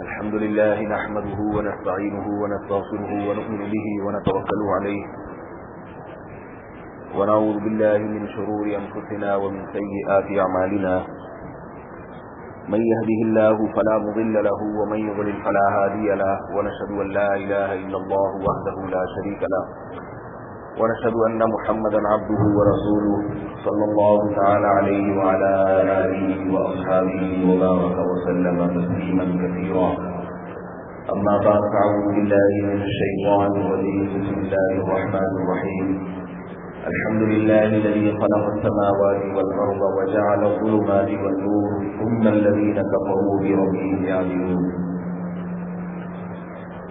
الحمد لله نحمده ونستعينه ونستغفره ونؤمن به ونتوكل عليه ونعوذ بالله من شرور أنفسنا ومن سيئات أعمالنا من يهده الله فلا مضل له ومن يضلل فلا هادي له ونشهد أن لا إله إلا الله وحده لا شريك له ونشهد أن محمدا عبده ورسوله صلى الله تعالى عليه وعلى آله وأصحابه وبارك وسلم تسليما كثيرا أما بعد فأعوذ بالله من الشيطان الرجيم بسم الله الرحمن الرحيم الحمد لله الذي خلق السماوات والأرض وجعل الظلمات والنور ثم الذين كفروا بربهم يعدلون.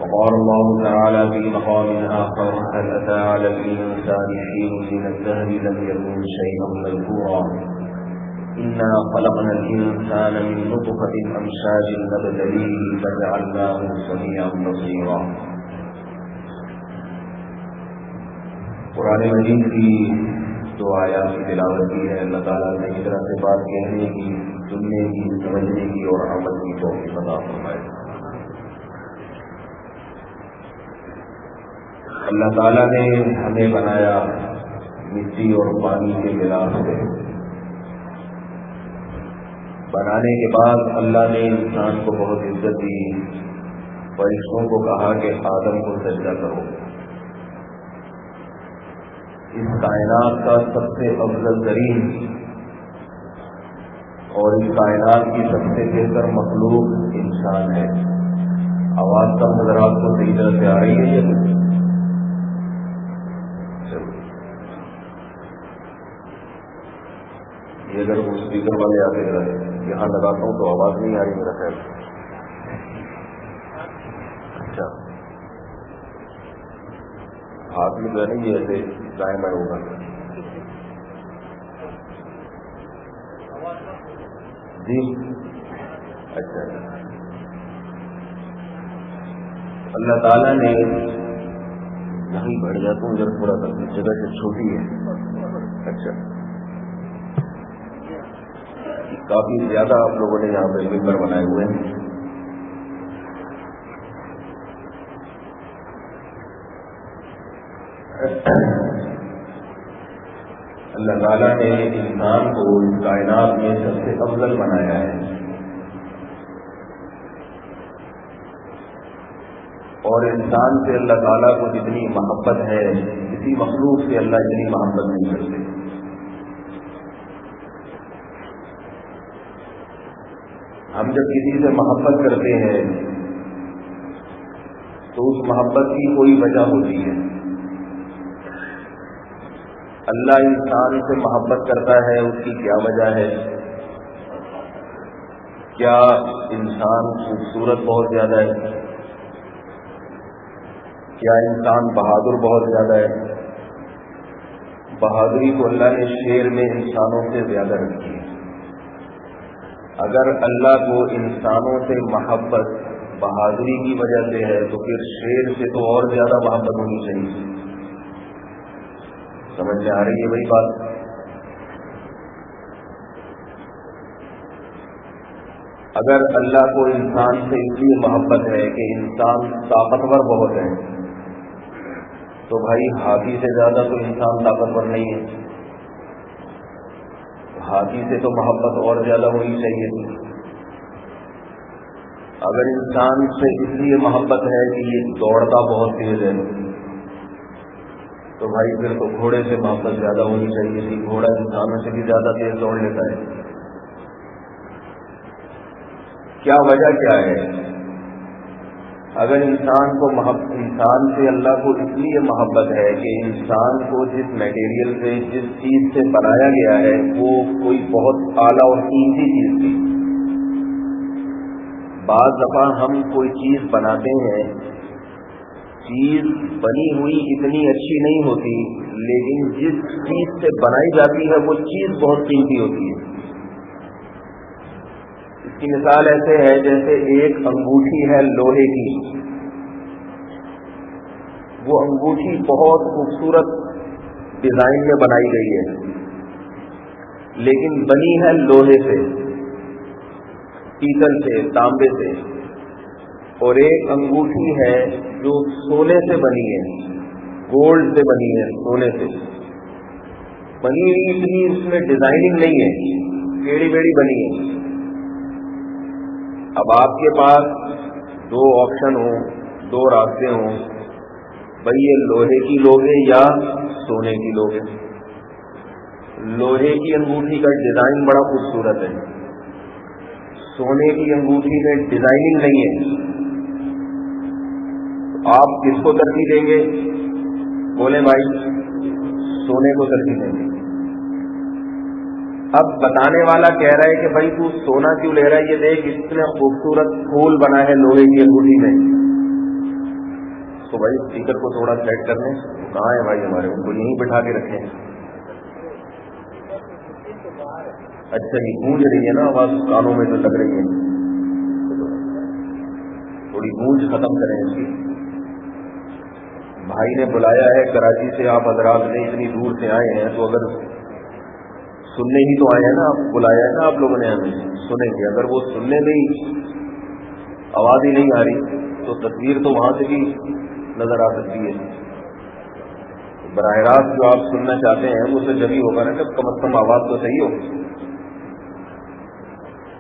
وقال الله تعالى في مقام آخر هل أتى على الإنسان حين من الدهر لم يكن شيئا مذكورا إنا خلقنا الإنسان من نطفة أمشاج نبتليه فجعلناه سميعا بصيرا. قرآن مجید کی دو آیات کی تلاوت کی ہے. اللہ تعالیٰ نے اس طرح سے بات کہنے کی، سننے کی، سمجھنے کی اور عمل کی توفیق عطا فرمائے. اللہ تعالیٰ نے ہمیں بنایا مٹی اور پانی کے ملاپ سے. بنانے کے بعد اللہ نے انسان کو بہت عزت دی. فرشتوں کو کہا کہ آدم کو سجدہ کرو. اس کائنات کا سب سے افضل ترین اور اس کائنات کی سب سے بہتر مخلوق انسان ہے. آواز کا نظر آپ کو صحیح طرح سے آ رہی ہے؟ یہ اگر وہ اسپیکر والے آتے یہاں لگاتا ہوں تو آواز نہیں آ رہی میرا خیال. اچھا ہاتھ میں جو ہے نا یہ ایسے دائیں بائیں ہوگا. جی اچھا. اللہ تعالیٰ نے یہیں بیٹھ جاتا ہوں ادھر تھوڑا سا جگہ سے چھوٹی ہے. اچھا کافی زیادہ آپ لوگوں نے یہاں پہ ممبر بنائے ہوئے ہیں. اللہ تعالیٰ نے انسان کو اس کائنات میں سب سے افضل بنایا ہے اور انسان سے اللہ تعالیٰ کو جتنی محبت ہے کسی مخلوق سے اللہ اتنی محبت نہیں کرتے. ہم جب کسی سے محبت کرتے ہیں تو اس محبت کی کوئی وجہ ہوتی ہے. اللہ انسان سے محبت کرتا ہے، اس کی کیا وجہ ہے؟ کیا انسان خوبصورت بہت زیادہ ہے؟ کیا انسان بہادر بہت زیادہ ہے؟ بہادری کو اللہ نے شیر میں انسانوں سے زیادہ رکھی ہے. اگر اللہ کو انسانوں سے محبت بہادری کی وجہ سے ہے تو پھر شیر سے تو اور زیادہ محبت ہونی چاہیے. سمجھ میں آ رہی ہے وہی بات؟ اگر اللہ کو انسان سے اس لیے محبت ہے کہ انسان طاقتور بہت ہے تو بھائی ہاتھی سے زیادہ تو انسان طاقتور نہیں ہے. ہاتھی سے تو محبت اور زیادہ ہونی چاہیے تھی. اگر انسان سے اس لیے محبت ہے کہ یہ دوڑتا بہت تیز ہے تو بھائی پھر تو گھوڑے سے محبت زیادہ ہونی چاہیے تھی. گھوڑا انسانوں سے بھی زیادہ تیز دوڑ لیتا ہے. کیا وجہ کیا ہے؟ اگر انسان سے اللہ کو اس لیے محبت ہے کہ انسان کو جس میٹیریل سے جس چیز سے بنایا گیا ہے وہ کوئی بہت اعلیٰ اور قیمتی چیز تھی. بعض دفعہ ہم کوئی چیز بناتے ہیں، چیز بنی ہوئی اتنی اچھی نہیں ہوتی لیکن جس چیز سے بنائی جاتی ہے وہ چیز بہت قیمتی ہوتی ہے. اس کی مثال ایسے ہے جیسے ایک انگوٹھی ہے لوہے کی. وہ انگوٹھی بہت خوبصورت ڈیزائن میں بنائی گئی ہے لیکن بنی ہے لوہے سے، پیتل سے، تانبے سے. اور ایک انگوٹھی ہے جو سونے سے بنی ہے، گولڈ سے بنی ہے، سونے سے بنی ہوئی، اتنی اس میں ڈیزائننگ نہیں ہے، ٹیڑھی بیڑی بنی ہے۔ اب آپ کے پاس دو آپشن ہوں، دو راستے ہوں، بھئی یہ لوہے کی لوگے یا سونے کی لوگے۔ لوہے کی انگوٹھی کا ڈیزائن بڑا خوبصورت ہے، سونے کی انگوٹھی میں ڈیزائننگ نہیں ہے، آپ کس کو ترجیح دیں گے؟ بولے بھائی، سونے کو ترجیح دیں گے۔ اب بتانے والا کہہ رہا ہے کہ بھائی تو سونا کیوں لے رہا ہے، یہ دیکھ اتنا خوبصورت پھول بنا ہے لوہے کی انگوٹھی میں۔ تو بھائی اسپیکر کو تھوڑا سیٹ کر لیں، کہاں ہے بھائی ہمارے، ان کو یہیں بٹھا کے رکھیں۔ اچھا جی، گونج رہی ہے نا آواز کانوں میں تو لگ رہی ہے، تھوڑی گونج ختم کریں اس کی۔ بھائی نے بلایا ہے کراچی سے، آپ حضرات نے اتنی دور سے آئے ہیں، تو اگر سننے ہی تو آئے ہیں نا، آپ بلایا ہے نا آپ لوگوں نے ہمیں، سنیں گے۔ اگر وہ سننے میں ہی آواز ہی نہیں آ رہی تو تصویر تو وہاں سے بھی نظر آ سکتی ہے۔ براہ راست جو آپ سننا چاہتے ہیں وہ تو جبھی ہوگا نا جب کم از کم آواز تو صحیح ہو۔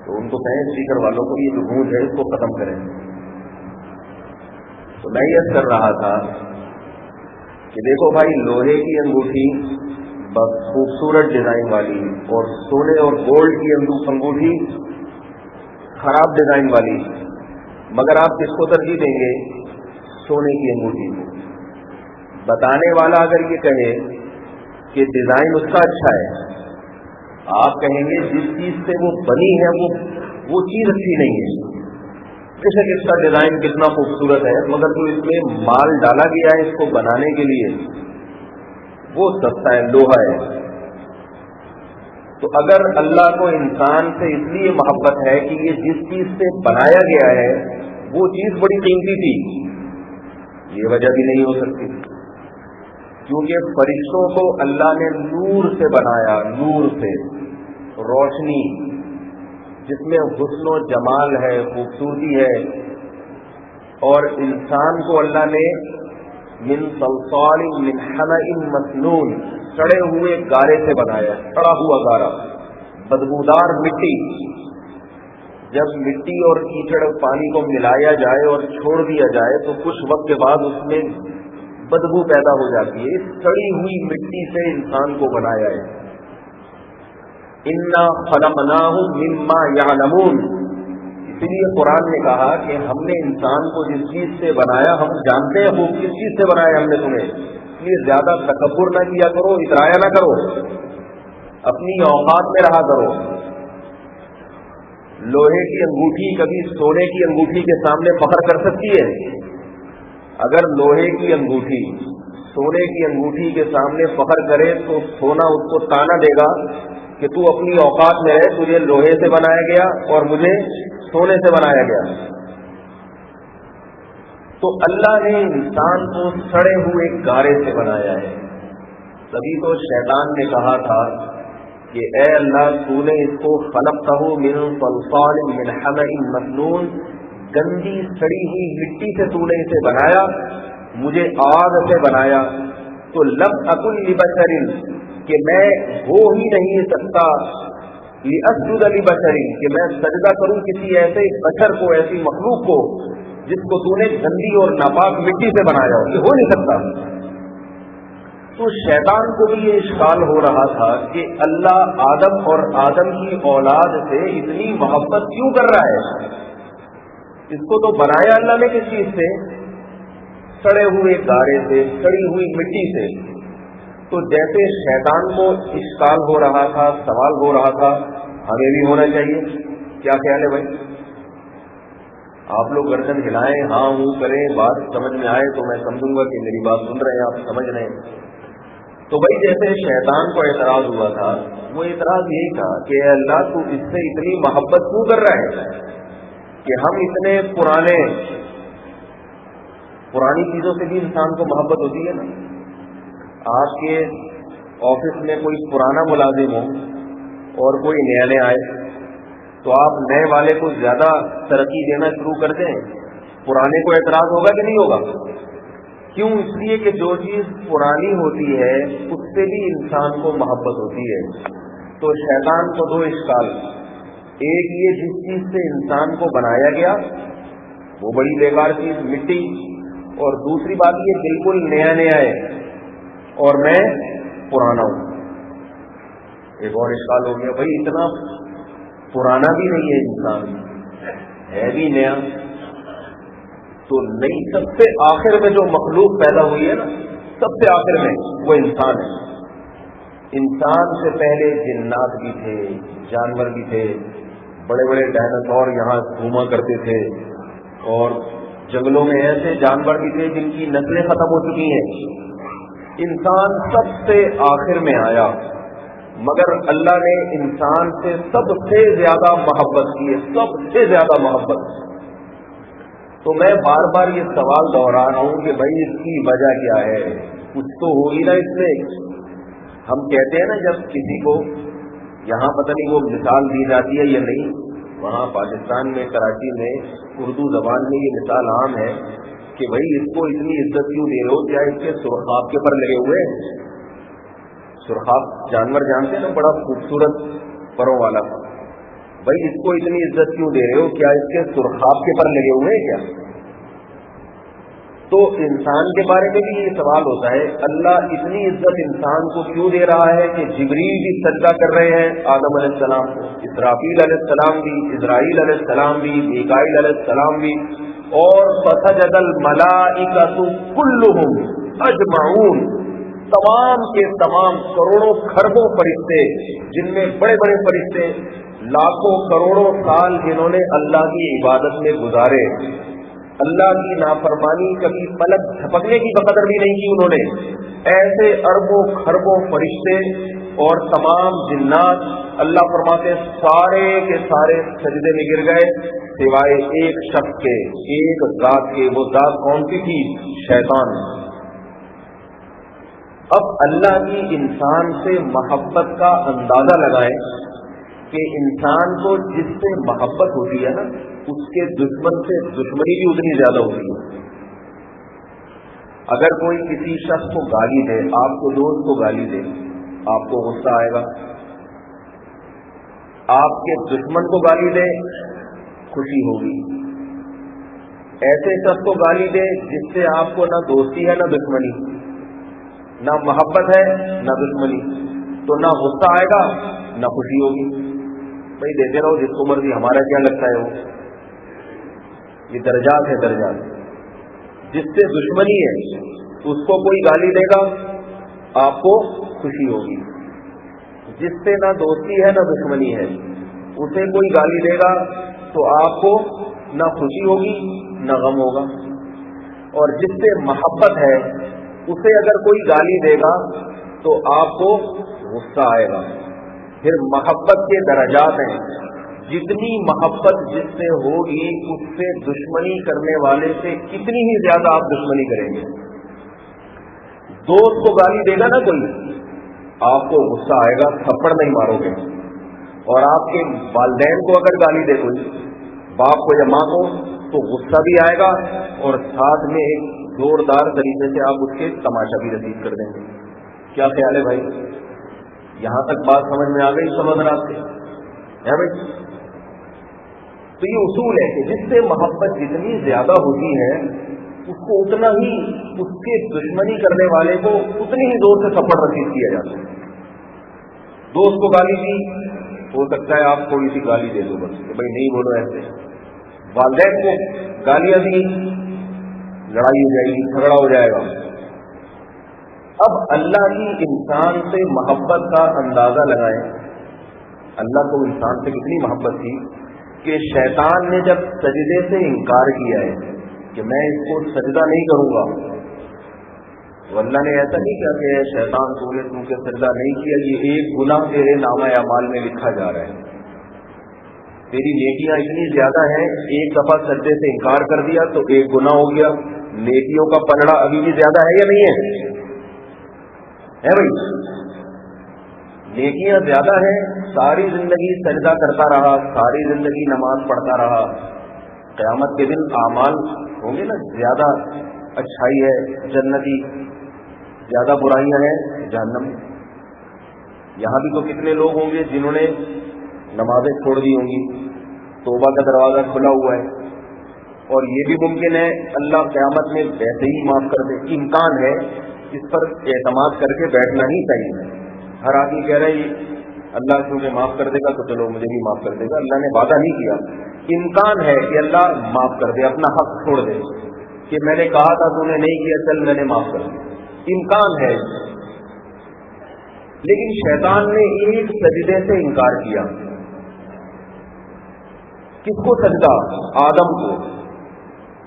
تو ان کو کہیں اسپیکر والوں کو یہ جو گونج ہے اس کو ختم کریں۔ تو میں یہ کر رہا تھا کہ دیکھو بھائی، لوہے کی انگوٹھی بس خوبصورت ڈیزائن والی، اور سونے اور گولڈ کی انگوٹھی خراب ڈیزائن والی، مگر آپ کس کو ترجیح دیں گے؟ سونے کی انگوٹھی کو۔ بتانے والا اگر یہ کہے کہ ڈیزائن اس کا اچھا ہے، آپ کہیں گے جس چیز سے وہ بنی ہے وہ چیز اچھی نہیں ہے، بے شک اس کا ڈیزائن کتنا خوبصورت ہے، مگر جو اس میں مال ڈالا گیا ہے اس کو بنانے کے لیے وہ سستا ہے، لوہا ہے۔ تو اگر اللہ کو انسان سے اس لیے محبت ہے کہ یہ جس چیز سے بنایا گیا ہے وہ چیز بڑی قیمتی تھی، یہ وجہ بھی نہیں ہو سکتی، کیونکہ فرشتوں کو اللہ نے نور سے بنایا، نور سے، روشنی جس میں حسن و جمال ہے، خوبصورتی ہے، اور انسان کو اللہ نے من صلصال من حمأ مسنون، سڑے ہوئے گارے سے بنایا، سڑا ہوا گارا، بدبودار مٹی۔ جب مٹی اور کیچڑ پانی کو ملایا جائے اور چھوڑ دیا جائے تو کچھ وقت کے بعد اس میں بدبو پیدا ہو جاتی ہے، اس سڑی ہوئی مٹی سے انسان کو بنایا ہے۔ انا خلقناہم مما یعلمون، اسی لیے قرآن نے کہا کہ ہم نے انسان کو جس چیز سے بنایا ہم جانتے ہیں وہ کس چیز سے بنایا ہم نے تمہیں، اس لیے زیادہ تکبر نہ کیا کرو، اترایا نہ کرو، اپنی اوقات میں رہا کرو۔ لوہے کی انگوٹھی کبھی سونے کی انگوٹھی کے سامنے فخر کر سکتی ہے؟ اگر لوہے کی انگوٹھی سونے کی انگوٹھی کے سامنے فخر کرے تو سونا اس کو تانا دے گا کہ تو اپنی اوقات میں رہے، تجھے لوہے سے بنایا گیا اور مجھے سونے سے بنایا گیا۔ تو اللہ نے انسان کو سڑے ہوئے گارے سے بنایا ہے، تبھی تو شیطان نے کہا تھا کہ اے اللہ تو نے اس کو خلقتہ من صلصال من حمأ مسنون، گندی سڑی ہوئی مٹی سے تو نے اسے بنایا، مجھے آگ سے بنایا، تو لم اکن لبشر، کہ میں ہو ہی نہیں سکتا لأسجد لبشر، کہ میں سجدہ کروں کسی ایسے بشر کو، ایسی مخلوق کو جس کو تو نے گندی اور ناپاک مٹی سے بنایا ہو، یہ ہو نہیں سکتا۔ تو شیطان کو بھی یہ اشکال ہو رہا تھا کہ اللہ آدم اور آدم کی اولاد سے اتنی محبت کیوں کر رہا ہے، اس کو تو بنایا اللہ نے کس چیز سے؟ سڑے ہوئے گارے سے، سڑی ہوئی مٹی سے۔ تو جیسے شیطان کو اشکال ہو رہا تھا، سوال ہو رہا تھا، ہمیں بھی ہونا چاہیے۔ کیا خیال ہے بھائی؟ آپ لوگ گردن ہلائیں، ہاں ہوں کریں، بات سمجھ میں آئے تو میں سمجھوں گا کہ میری بات سن رہے ہیں، آپ سمجھ رہے ہیں۔ تو بھائی جیسے شیطان کو اعتراض ہوا تھا، وہ اعتراض یہی تھا کہ اے اللہ تو اس سے اتنی محبت کیوں کر رہا ہے کہ ہم اتنے پرانی چیزوں سے بھی انسان کو محبت ہوتی ہے نا۔ آپ کے آفس میں کوئی پرانا ملازم ہو اور کوئی نیا آئے تو آپ نئے والے کو زیادہ ترقی دینا شروع کر دیں پرانے کو اعتراض ہوگا کہ نہیں ہوگا؟ کیوں؟ اس لیے کہ جو چیز پرانی ہوتی ہے اس سے بھی انسان کو محبت ہوتی ہے. تو شیطان کو دو اشکال، ایک یہ جس چیز سے انسان کو بنایا گیا وہ بڑی بیکار چیز مٹی، اور دوسری بات یہ بالکل نیا نیا ہے اور میں پرانا ہوں. ایک اور اشکال ہو گیا، بھائی اتنا پرانا بھی نہیں ہے انسان، ہے بھی نیا. تو نئی سب سے آخر میں جو مخلوق پیدا ہوئی ہے نا، سب سے آخر میں وہ انسان ہے. انسان سے پہلے جنات بھی تھے، جانور بھی تھے، بڑے بڑے ڈائناسور یہاں گھوما کرتے تھے، اور جنگلوں میں ایسے جانور بھی تھے جن کی نسلیں ختم ہو چکی ہیں. انسان سب سے آخر میں آیا، مگر اللہ نے انسان سے سب سے زیادہ محبت کی ہے، سب سے زیادہ محبت. تو میں بار بار یہ سوال دہرا رہا ہوں کہ بھائی اس کی وجہ کیا ہے؟ کچھ تو ہوگی نا اس میں. ہم کہتے ہیں نا جب کسی کو یہاں پتہ نہیں وہ مثال دی جاتی ہے یا نہیں، وہاں پاکستان میں کراچی میں اردو زبان میں یہ مثال عام ہے کہ بھائی اس کو اتنی عزت کیوں دے رہے ہو؟ کیا اس کے سرخاب کے پر لگے ہوئے ہیں؟ سرخاب جانور جانتے ہیں نا، بڑا خوبصورت پروں والا. بھائی اس کو اتنی عزت کیوں دے رہے ہو؟ کیا اس کے سرخاب کے پر لگے ہوئے ہیں کیا؟ تو انسان کے بارے میں بھی یہ سوال ہوتا ہے، اللہ اتنی عزت انسان کو کیوں دے رہا ہے کہ جبریل بھی سجدہ کر رہے ہیں آدم علیہ السلام کو، اسرافیل علیہ السلام بھی، اسرائیل علیہ السلام بھی، میکائیل علیہ السلام بھی، اور فسجد الملائکۃ کلھم اجمعون، تمام کے تمام کروڑوں خربوں فرشتے، جن میں بڑے بڑے فرشتے لاکھوں کروڑوں سال جنہوں نے اللہ کی عبادت میں گزارے، اللہ کی نافرمانی کبھی پلک جھپکنے کی بقدر بھی نہیں کی انہوں نے، ایسے اربوں خربوں فرشتے اور تمام جنات، اللہ فرماتے سارے کے سارے سجدے میں گر گئے سوائے ایک شخص کے، ایک ذات کے. وہ ذات کون سی تھی؟ شیطان. اب اللہ کی انسان سے محبت کا اندازہ لگائیں کہ انسان کو جس سے محبت ہوتی ہے نا، اس کے دشمن سے دشمنی بھی اتنی زیادہ ہوتی ہے. اگر کوئی کسی شخص کو گالی دے، آپ کو دوست کو گالی دے، آپ کو غصہ آئے گا. آپ کے دشمن کو گالی دے، خوشی ہوگی. ایسے شخص کو گالی دے جس سے آپ کو نہ دوستی ہے نہ دشمنی، نہ محبت ہے نہ دشمنی، تو نہ غصہ آئے گا نہ خوشی ہوگی. بھائی دیتے رہو جس کو مرضی، ہمارا کیا لگتا ہے. وہ یہ درجات ہے، درجات. جس سے دشمنی ہے اس کو کوئی گالی دے گا آپ کو خوشی ہوگی. جس سے نہ دوستی ہے نہ دشمنی ہے اسے کوئی گالی دے گا تو آپ کو نہ خوشی ہوگی نہ غم ہوگا. اور جس سے محبت ہے اسے اگر کوئی گالی دے گا تو آپ کو غصہ آئے گا. پھر محبت کے درجات ہیں، جتنی محبت جس سے ہوگی اس سے دشمنی کرنے والے سے کتنی ہی زیادہ آپ دشمنی کریں گے. دوست کو گالی دے گا نا کوئی، آپ کو غصہ آئے گا، تھپڑ نہیں مارو گے. اور آپ کے والدین کو اگر گالی دے کوئی، باپ کو یا ماں کو، تو غصہ بھی آئے گا اور ساتھ میں ایک زوردار طریقے سے آپ اس کے تماشا بھی رسید کر دیں گے. کیا خیال ہے بھائی؟ یہاں تک بات سمجھ میں آ گئی؟ سب حضرات سے ہے بھائی. تو یہ اصول ہے کہ جس سے محبت جتنی زیادہ ہوتی ہے اس کو اتنا ہی اس کے دشمنی کرنے والے کو اتنی ہی زور سے تھپڑ رسید کیا جاتا ہے. دوست کو گالی دی، ہو سکتا ہے آپ تھوڑی سی گالی دے دو بس کہ بھائی نہیں بولو ایسے. والدین کو گالیاں دی، لڑائی ہو جائے گی، جھگڑا ہو جائے گا. اب اللہ کی انسان سے محبت کا اندازہ لگائیں. اللہ کو انسان سے کتنی محبت تھی کہ شیطان نے جب سجدے سے انکار کیا ہے کہ میں اس کو سجدہ نہیں کروں گا، تو اللہ نے ایسا نہیں کیا کہ شیطان تو نے تم سے سجدہ نہیں کیا، یہ ایک گناہ تیرے نامہ اعمال میں لکھا جا رہا ہے. تیری نیکیاں اتنی زیادہ ہیں، ایک دفعہ سجدے سے انکار کر دیا تو ایک گناہ ہو گیا. نیکیوں کا پلڑا ابھی بھی زیادہ ہے یا نہیں ہے بھائی؟ نیکیاں زیادہ ہیں، ساری زندگی سجدہ کرتا رہا، ساری زندگی نماز پڑھتا رہا، قیامت کے دن اعمال ہوں گے نا، زیادہ اچھائی ہے جنتی، زیادہ برائیاں ہیں جہنم۔ یہاں بھی تو کتنے لوگ ہوں گے جنہوں نے نمازیں چھوڑ دی ہوں گی، توبہ کا دروازہ کھلا ہوا ہے، اور یہ بھی ممکن ہے اللہ قیامت میں ویسے ہی معاف کر دے۔ امکان ہے، اس پر اعتماد کر کے بیٹھنا ہی چاہیے۔ ہر آدمی کہہ رہا ہے اللہ کیونکہ معاف کر دے گا تو چلو مجھے بھی معاف کر دے گا، اللہ نے وعدہ نہیں کیا۔ امکان ہے کہ اللہ معاف کر دے، اپنا حق چھوڑ دے کہ میں نے کہا تھا تو نے نہیں کیا، چل میں نے معاف کر دیا، امکان ہے۔ لیکن شیطان نے ایک سجدے سے انکار کیا۔ کس کو سجدہ؟ آدم کو،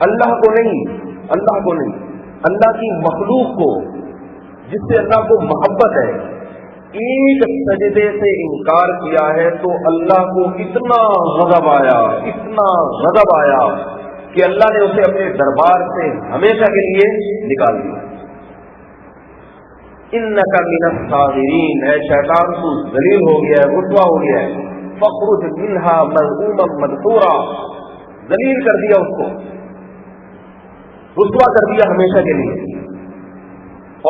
اللہ کو نہیں، اللہ کو نہیں، اللہ کی مخلوق کو جس سے اللہ کو محبت ہے۔ ایک سجدے سے انکار کیا ہے تو اللہ کو اتنا غضب آیا، اتنا غضب آیا کہ اللہ نے اسے اپنے دربار سے ہمیشہ کے لیے نکال دیا۔ انک من الصاغرین، اے شیطان تو ذلیل ہو گیا ہے، رسوا ہو گیا ہے، فاخرج منہا مذموما مدحورا، ذلیل کر دیا اس کو، رسوا کر دیا ہمیشہ کے لیے،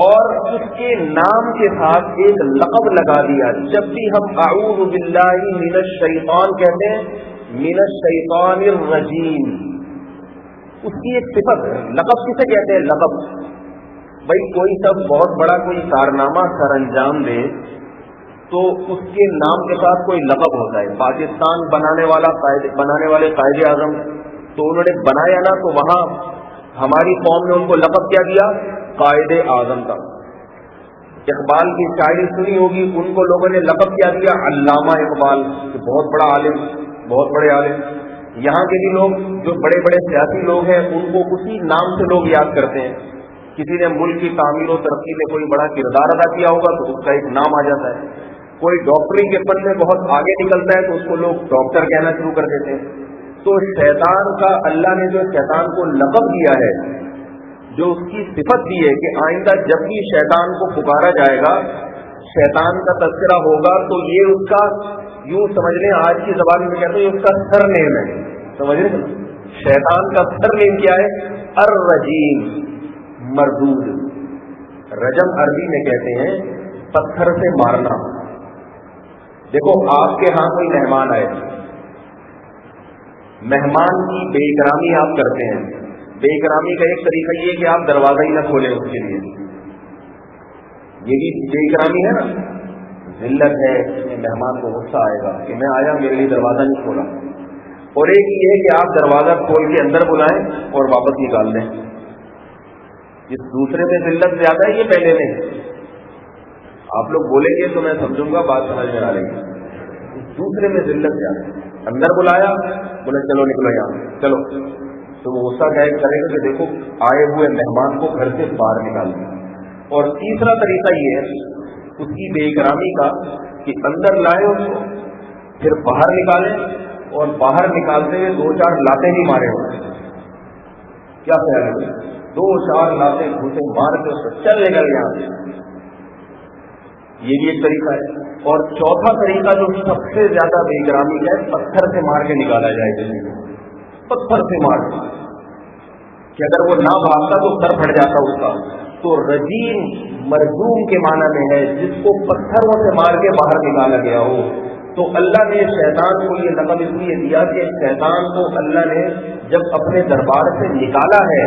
اور اس کے نام کے ساتھ ایک لقب لگا دیا۔ جب بھی ہم اعوذ باللہ من الشیطان کہتے ہیں، من الشیطان الرجیم، اس کی ایک صفت ہے۔ لقب کسے کہتے ہیں؟ لقب بھائی کوئی سب بہت بڑا کوئی کارنامہ سر انجام دے تو اس کے نام کے ساتھ کوئی لقب ہوتا ہے۔ پاکستان بنانے والے قائد اعظم تو انہوں نے بنایا نا، تو وہاں ہماری قوم نے ان کو لقب کیا دیا؟ قائد اعظم کا۔ اقبال کی شاعری سنی ہوگی، ان کو لوگوں نے لقب کیا دیا؟ علامہ اقبال، بہت بڑا عالم، بہت بڑے عالم۔ یہاں کے بھی لوگ جو بڑے بڑے سیاسی لوگ ہیں ان کو اسی نام سے لوگ یاد کرتے ہیں۔ کسی نے ملک کی تعمیر و ترقی میں کوئی بڑا کردار ادا کیا ہوگا تو اس کا ایک نام آ جاتا ہے۔ کوئی ڈاکٹری کے فن میں بہت آگے نکلتا ہے تو اس کو لوگ ڈاکٹر کہنا شروع کر دیتے ہیں۔ تو شیطان کا اللہ نے جو شیطان کو لقب دیا ہے، جو اس کی صفت دی ہے کہ آئندہ جب بھی شیطان کو پکارا جائے گا، شیطان کا تذکرہ ہوگا تو یہ اس کا، یوں سمجھ لیں آج کی زبان میں کہتے ہیں یہ اس کا سر نیم ہے، سمجھ لیں شیطان کا سر نیم کیا ہے؟ الرجیم، مردود۔ رجم عربی میں کہتے ہیں پتھر سے مارنا۔ دیکھو آپ کے ہاں کوئی مہمان آئے، مہمان کی بے اکرامی آپ کرتے ہیں۔ بے اکرامی کا ایک طریقہ یہ کہ آپ دروازہ ہی نہ کھولیں اس کے لیے، یہ بھی بے اکرامی ہے نا، ذلت ہے۔ مہمان کو غصہ آئے گا کہ میں آیا میرے لیے دروازہ نہیں کھولا۔ اور ایک یہ ہے کہ آپ دروازہ کھول کے اندر بلائیں اور واپس نکال دیں۔ اس دوسرے میں ذلت زیادہ ہے، یہ پہلے میں آپ لوگ بولیں گے تو میں سمجھوں گا بات سمجھ میں آ رہی ہے۔ دوسرے میں ذلت زیادہ ہے۔ اندر بلایا، بولے چلو نکلو یہاں چلو، تو وہ غصہ ظاہر کرے گا کہ دیکھو آئے ہوئے مہمان کو گھر سے باہر نکال دیا۔ اور تیسرا طریقہ یہ ہے اس کی بے اکرامی کا کہ اندر لائے اس کو، پھر باہر نکالیں، اور باہر نکالتے ہوئے 2-4 لاتیں نہیں مارے ہوئے۔ کیا خیال ہے؟ 2-4 لاتیں گھوسے مار کے اس کو چل نکل یہاں سے، یہ بھی ایک طریقہ ہے۔ اور چوتھا طریقہ جو سب سے زیادہ بے اکرامی کا ہے، پتھر سے مار کے نکالا جائے کسی کو، پتھر سے مار کے، کہ اگر وہ نہ بھاگتا تو سر پھٹ جاتا اس کا۔ تو رجیم مرجوم کے معنی میں ہے جس کو پتھروں سے مار کے باہر نکالا گیا ہو۔ تو اللہ نے شیطان کو یہ لقب اس لیے دیا کہ شیطان کو اللہ نے جب اپنے دربار سے نکالا ہے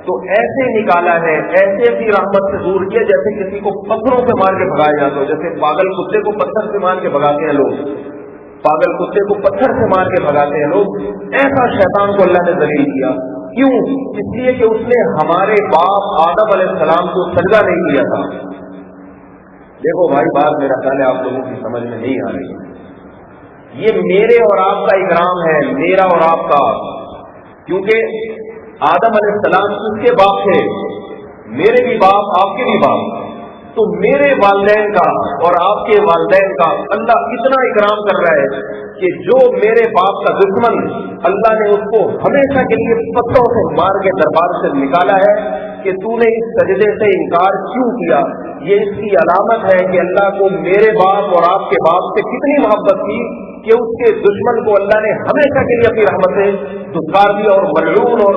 تو ایسے نکالا ہے، ایسے اپنی رحمت سے دور کیا جیسے کسی کو پتھروں سے مار کے بھگایا جاتا ہو۔ جیسے پاگل کتے کو پتھر سے مار کے بھگاتے ہیں لوگ، پاگل کتے کو پتھر سے مار کے بھگاتے ہیں لوگ، ایسا شیطان کو اللہ نے ذلیل کیا۔ کیوں؟ اس لیے کہ اس نے ہمارے باپ آدم علیہ السلام کو سجدہ نہیں کیا تھا۔ دیکھو بھائی بات میرا خیال ہے آپ لوگوں کی سمجھ میں نہیں آ رہی ہے۔ یہ میرے اور آپ کا اکرام ہے، میرا اور آپ کا، کیونکہ آدم علیہ السلام اس کے باپ تھے، میرے بھی باپ آپ کے بھی باپ، تو میرے والدین کا اور آپ کے والدین کا اللہ اتنا اکرام کر رہا ہے کہ جو میرے باپ کا دشمن، اللہ نے اس کو ہمیشہ کے لیے پتھروں سے مار کے دربار سے نکالا ہے کہ تو نے اس سجدے سے انکار کیوں کیا۔ یہ اس کی علامت ہے کہ اللہ کو میرے باپ اور آپ کے باپ سے کتنی محبت تھی کہ اس کے دشمن کو اللہ نے ہمیشہ کے لیے اپنی رحمت سے دھتکار دیا اور ملعون اور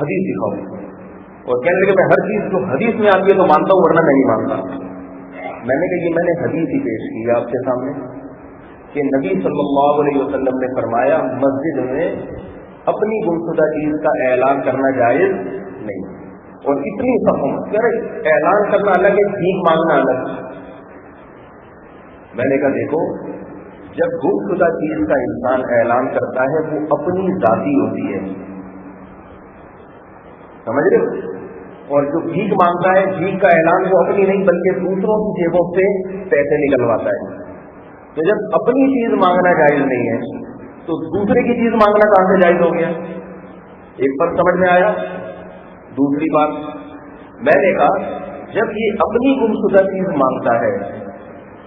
حدیث دکھاؤ. اور کہنے لگے میں ہر چیز جو حدیث میں آتی ہے تو مانتا ہوں ورنہ میں نہیں مانتا. میں نے کہا یہ میں نے حدیث ہی پیش کی آپ کے سامنے کہ نبی صلی اللہ علیہ وسلم نے فرمایا مسجد میں اپنی گمشدہ چیز کا اعلان کرنا جائز نہیں. اور اتنی سخت اعلان کرنا الگ ہے، بھیک مانگنا الگ. میں نے کہا دیکھو جب گمشدہ چیز کا انسان اعلان کرتا ہے وہ اپنی ذاتی ہوتی ہے، سمجھ رہے ہو؟ اور جو بھیک مانگتا ہے بھیک کا اعلان وہ اپنی نہیں بلکہ دوسروں کی جیبوں سے پیسے نکلواتا ہے. تو جب اپنی چیز مانگنا جائز نہیں ہے تو دوسرے کی چیز مانگنا کہاں سے جائز ہو گیا؟ ایک پر سمجھ میں آیا. دوسری بات میں نے کہا جب یہ اپنی گمشدہ چیز مانگتا ہے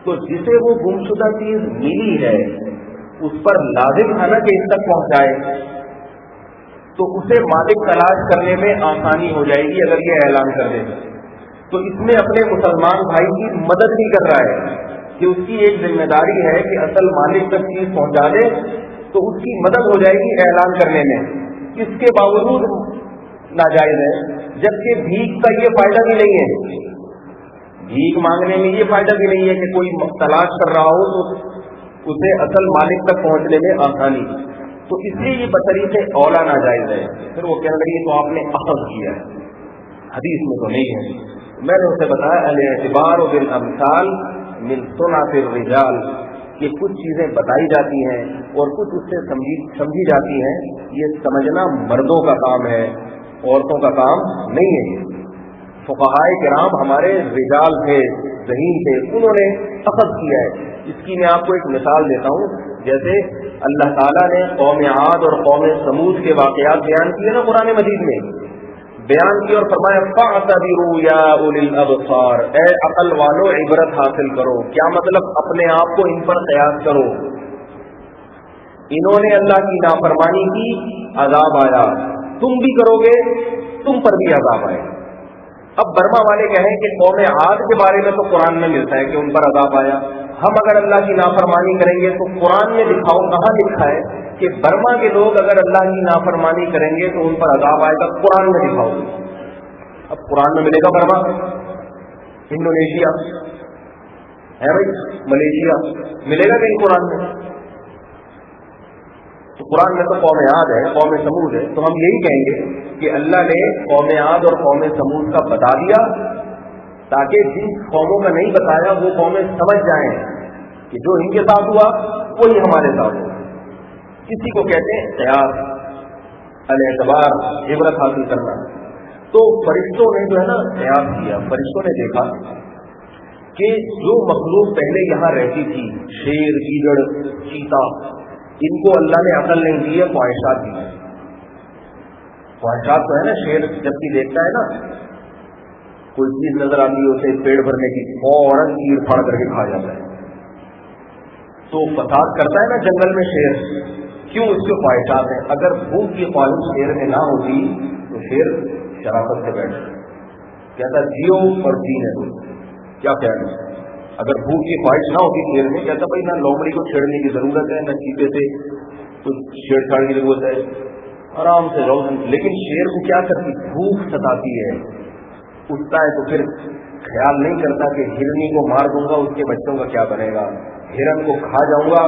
تو جسے وہ گمشدہ چیز ملی ہے اس پر لازم ہے نا کہ اس تک پہنچائے، تو اسے مالک تلاش کرنے میں آسانی ہو جائے گی اگر یہ اعلان کر دے. تو اس میں اپنے مسلمان بھائی کی مدد نہیں کر رہا ہے کہ اس کی ایک ذمہ داری ہے کہ اصل مالک تک چیز پہنچا دے، تو اس کی مدد ہو جائے گی اعلان کرنے میں. اس کے باوجود ناجائز ہے، جبکہ بھیک کا یہ فائدہ بھی نہیں ہے. بھیک مانگنے میں یہ فائدہ بھی نہیں ہے کہ کوئی تلاش کر رہا ہو تو اسے اصل مالک تک پہنچنے میں آسانی. تو اس لیے یہ بطریق اولا ناجائز ہے. پھر وہ کہنے لگی تو آپ نے اخذ کیا ہے، حدیث میں تو نہیں ہے. میں نے اسے بتایا الاعتبار بالامثال من صنعۃ الرجال کہ کچھ چیزیں بتائی جاتی ہیں اور کچھ اس سے سمجھی جاتی ہیں. یہ سمجھنا مردوں کا کام ہے، عورتوں کا کام نہیں ہے. فقہائے کرام ہمارے رجال تھے، ذہین تھے، انہوں نے اخذ کیا ہے. اس کی میں آپ کو ایک مثال دیتا ہوں. جیسے اللہ تعالیٰ نے قوم عاد اور قوم ثمود کے واقعات بیان کیے نا قرآن مجید میں، بیان کیا اور فرمایا فاعتبروا یا اولی الابصار، اے عقل والو عبرت حاصل کرو. کیا مطلب؟ اپنے آپ کو ان پر قیاس کرو. انہوں نے اللہ کی نافرمانی کی، عذاب آیا، تم بھی کرو گے تم پر بھی عذاب آئے. اب برما والے کہیں کہ قوم عاد کے بارے میں تو قرآن میں ملتا ہے کہ ان پر عذاب آیا، ہم اگر اللہ کی نافرمانی کریں گے تو قرآن میں دکھاؤ کہاں لکھا ہے کہ برما کے لوگ اگر اللہ کی نافرمانی کریں گے تو ان پر عذاب آئے گا؟ قرآن میں دکھاؤ. اب قرآن میں ملے گا برما؟ انڈونیشیا ہے بھائی، ملیشیا ملے گا کہیں قرآن میں؟ تو قرآن میں تو قوم عاد ہے، قوم ثمود ہے. تو ہم یہی کہیں گے کہ اللہ نے قوم عاد اور قوم ثمود کا بتا دیا تاکہ جن قوموں کا نہیں بتایا وہ قومیں سمجھ جائیں کہ جو ان کے ساتھ ہوا وہی ہمارے ساتھ ہوا. کسی کو کہتے ہیں قیاس، الاعتبار، عبرت حاصل کرنا. تو فرشتوں نے جو ہے نا قیاس کیا. فرشتوں نے دیکھا کہ جو مخلوق پہلے یہاں رہتی تھی، شیر، گیدڑ، چیتا، ان کو اللہ نے عقل نہیں دی ہے، خواہشات دی ہے. خواہشات تو ہے نا، شیر جب کی دیکھتا ہے نا کوئی چیز نظر آتی ہے اسے پیڑ بھرنے کی، فوراً چیر پھاڑ کر کے کھا جاتا ہے. تو فساد کرتا ہے نا جنگل میں شیر، کیوں؟ اس کے خواہشات ہیں. اگر بھوک کی خواہش شیر میں نہ ہوتی تو شیر شرافت سے بیٹھ کہتا جیو اور جینے دو. کیا خیال ہے؟ اگر بھوک کی خواہش نہ ہوتی شیر میں، کہتا بھائی نہ لومڑی کو چھیڑنے کی ضرورت ہے نہ چیتے سے کچھ چھیڑ چھاڑ کی ضرورت ہے، آرام سے رہو. لیکن شیر کو کیا کرتی؟ بھوک ستاتی ہے. اٹھتا ہے تو پھر خیال نہیں کرتا کہ ہرنی کو مار دوں گا اس کے بچوں کا کیا بنے گا، ہرن کو کھا جاؤں گا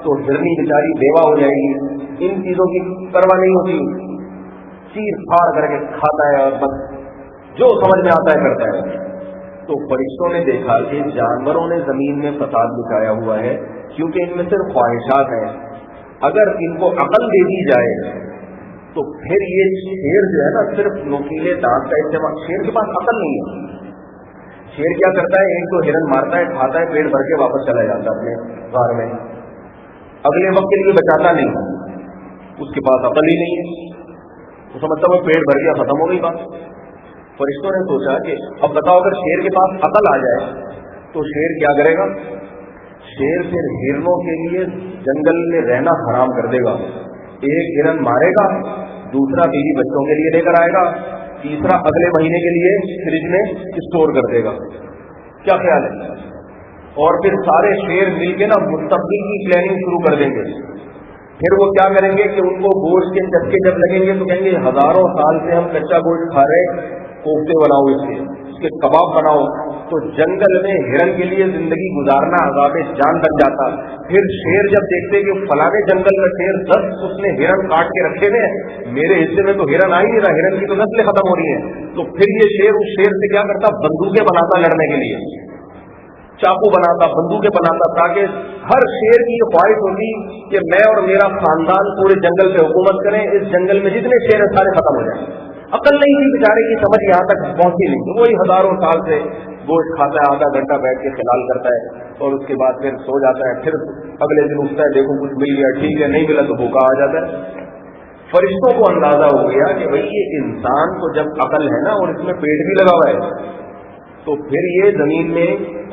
تو ہرنی بیچاری بیوہ ہو جائے گی. ان چیزوں کی پرواہ نہیں ہوتی، چیر پھاڑ کر کے کھاتا ہے اور بس جو سمجھ میں آتا ہے کرتا ہے. تو فرشتوں نے دیکھا کہ جانوروں نے زمین میں فساد بچایا ہوا ہے کیونکہ ان میں صرف خواہشات ہیں. اگر ان کو عقل دے دی جائے تو پھر یہ شیر جو ہے نا صرف نوکیلے دانت کا استعمال، شیر کے پاس عقل نہیں ہے. شیر کیا کرتا ہے؟ ایک تو ہرن مارتا ہے، کھاتا ہے، پیٹ بھر کے واپس چلا جاتا ہے اپنے غار میں، اگلے وقت کے لیے بچاتا نہیں. اس کے پاس عقل ہی نہیں ہے، وہ سمجھتا وہ پیٹ بھر گیا، ختم ہو گئی بات. فرشتوں نے سوچا کہ اب بتاؤ اگر شیر کے پاس عقل آ جائے تو شیر کیا کرے گا؟ شیر پھر ہرنوں کے لیے جنگل میں رہنا حرام کر دے گا. ایک ہرن مارے گا، دوسرا بیوی بچوں کے لیے لے کر آئے گا، تیسرا اگلے مہینے کے لیے فریج میں اسٹور کر دے گا. کیا خیال ہے؟ اور پھر سارے شیر مل کے نا مستقبل کی پلاننگ شروع کر دیں گے پھر وہ کیا کریں گے کہ ان کو گوشت کے چسکے جب لگیں گے تو کہیں گے ہزاروں سال سے ہم کچا گوشت کھا رہے، کوفتے بناؤ اس کے کباب بناؤ. تو جنگل میں ہرن کے لیے زندگی گزارنا عذاب جان بن جاتا. پھر شیر جب دیکھتے کہ فلانے جنگل میں شیر 10 اس نے ہرن کاٹ کے رکھے ہوئے، میرے حصے میں تو ہرن آ ہی نہیں رہا، ہرن کی تو نسلیں ختم ہو رہی ہیں. تو پھر یہ شیر اس شیر سے کیا کرتا، بندوقیں بناتا لڑنے کے لیے، چاقو بناتا، بندوقیں بناتا، تاکہ ہر شیر کی یہ خواہش ہوتی کہ میں اور میرا خاندان پورے جنگل پہ حکومت کریں، اس جنگل میں جتنے شیر ہیں سارے ختم ہو جائیں. عقل نہیں تھی بیچارے کی، سمجھ یہاں تک پہنچی نہیں. تو وہی ہزاروں سال سے گوشت کھاتا ہے، آدھا گھنٹہ بیٹھ کے خلال کرتا ہے اور اس کے بعد پھر سو جاتا ہے. پھر اگلے دن اٹھتا ہے، دیکھو کچھ مل گیا، ٹھیک ہے، نہیں ملا تو بھوکا آ جاتا ہے. فرشتوں کو اندازہ ہو گیا کہ بھئی یہ انسان کو جب عقل ہے نا اور اس میں پیٹ بھی لگا ہوا ہے، تو پھر یہ زمین میں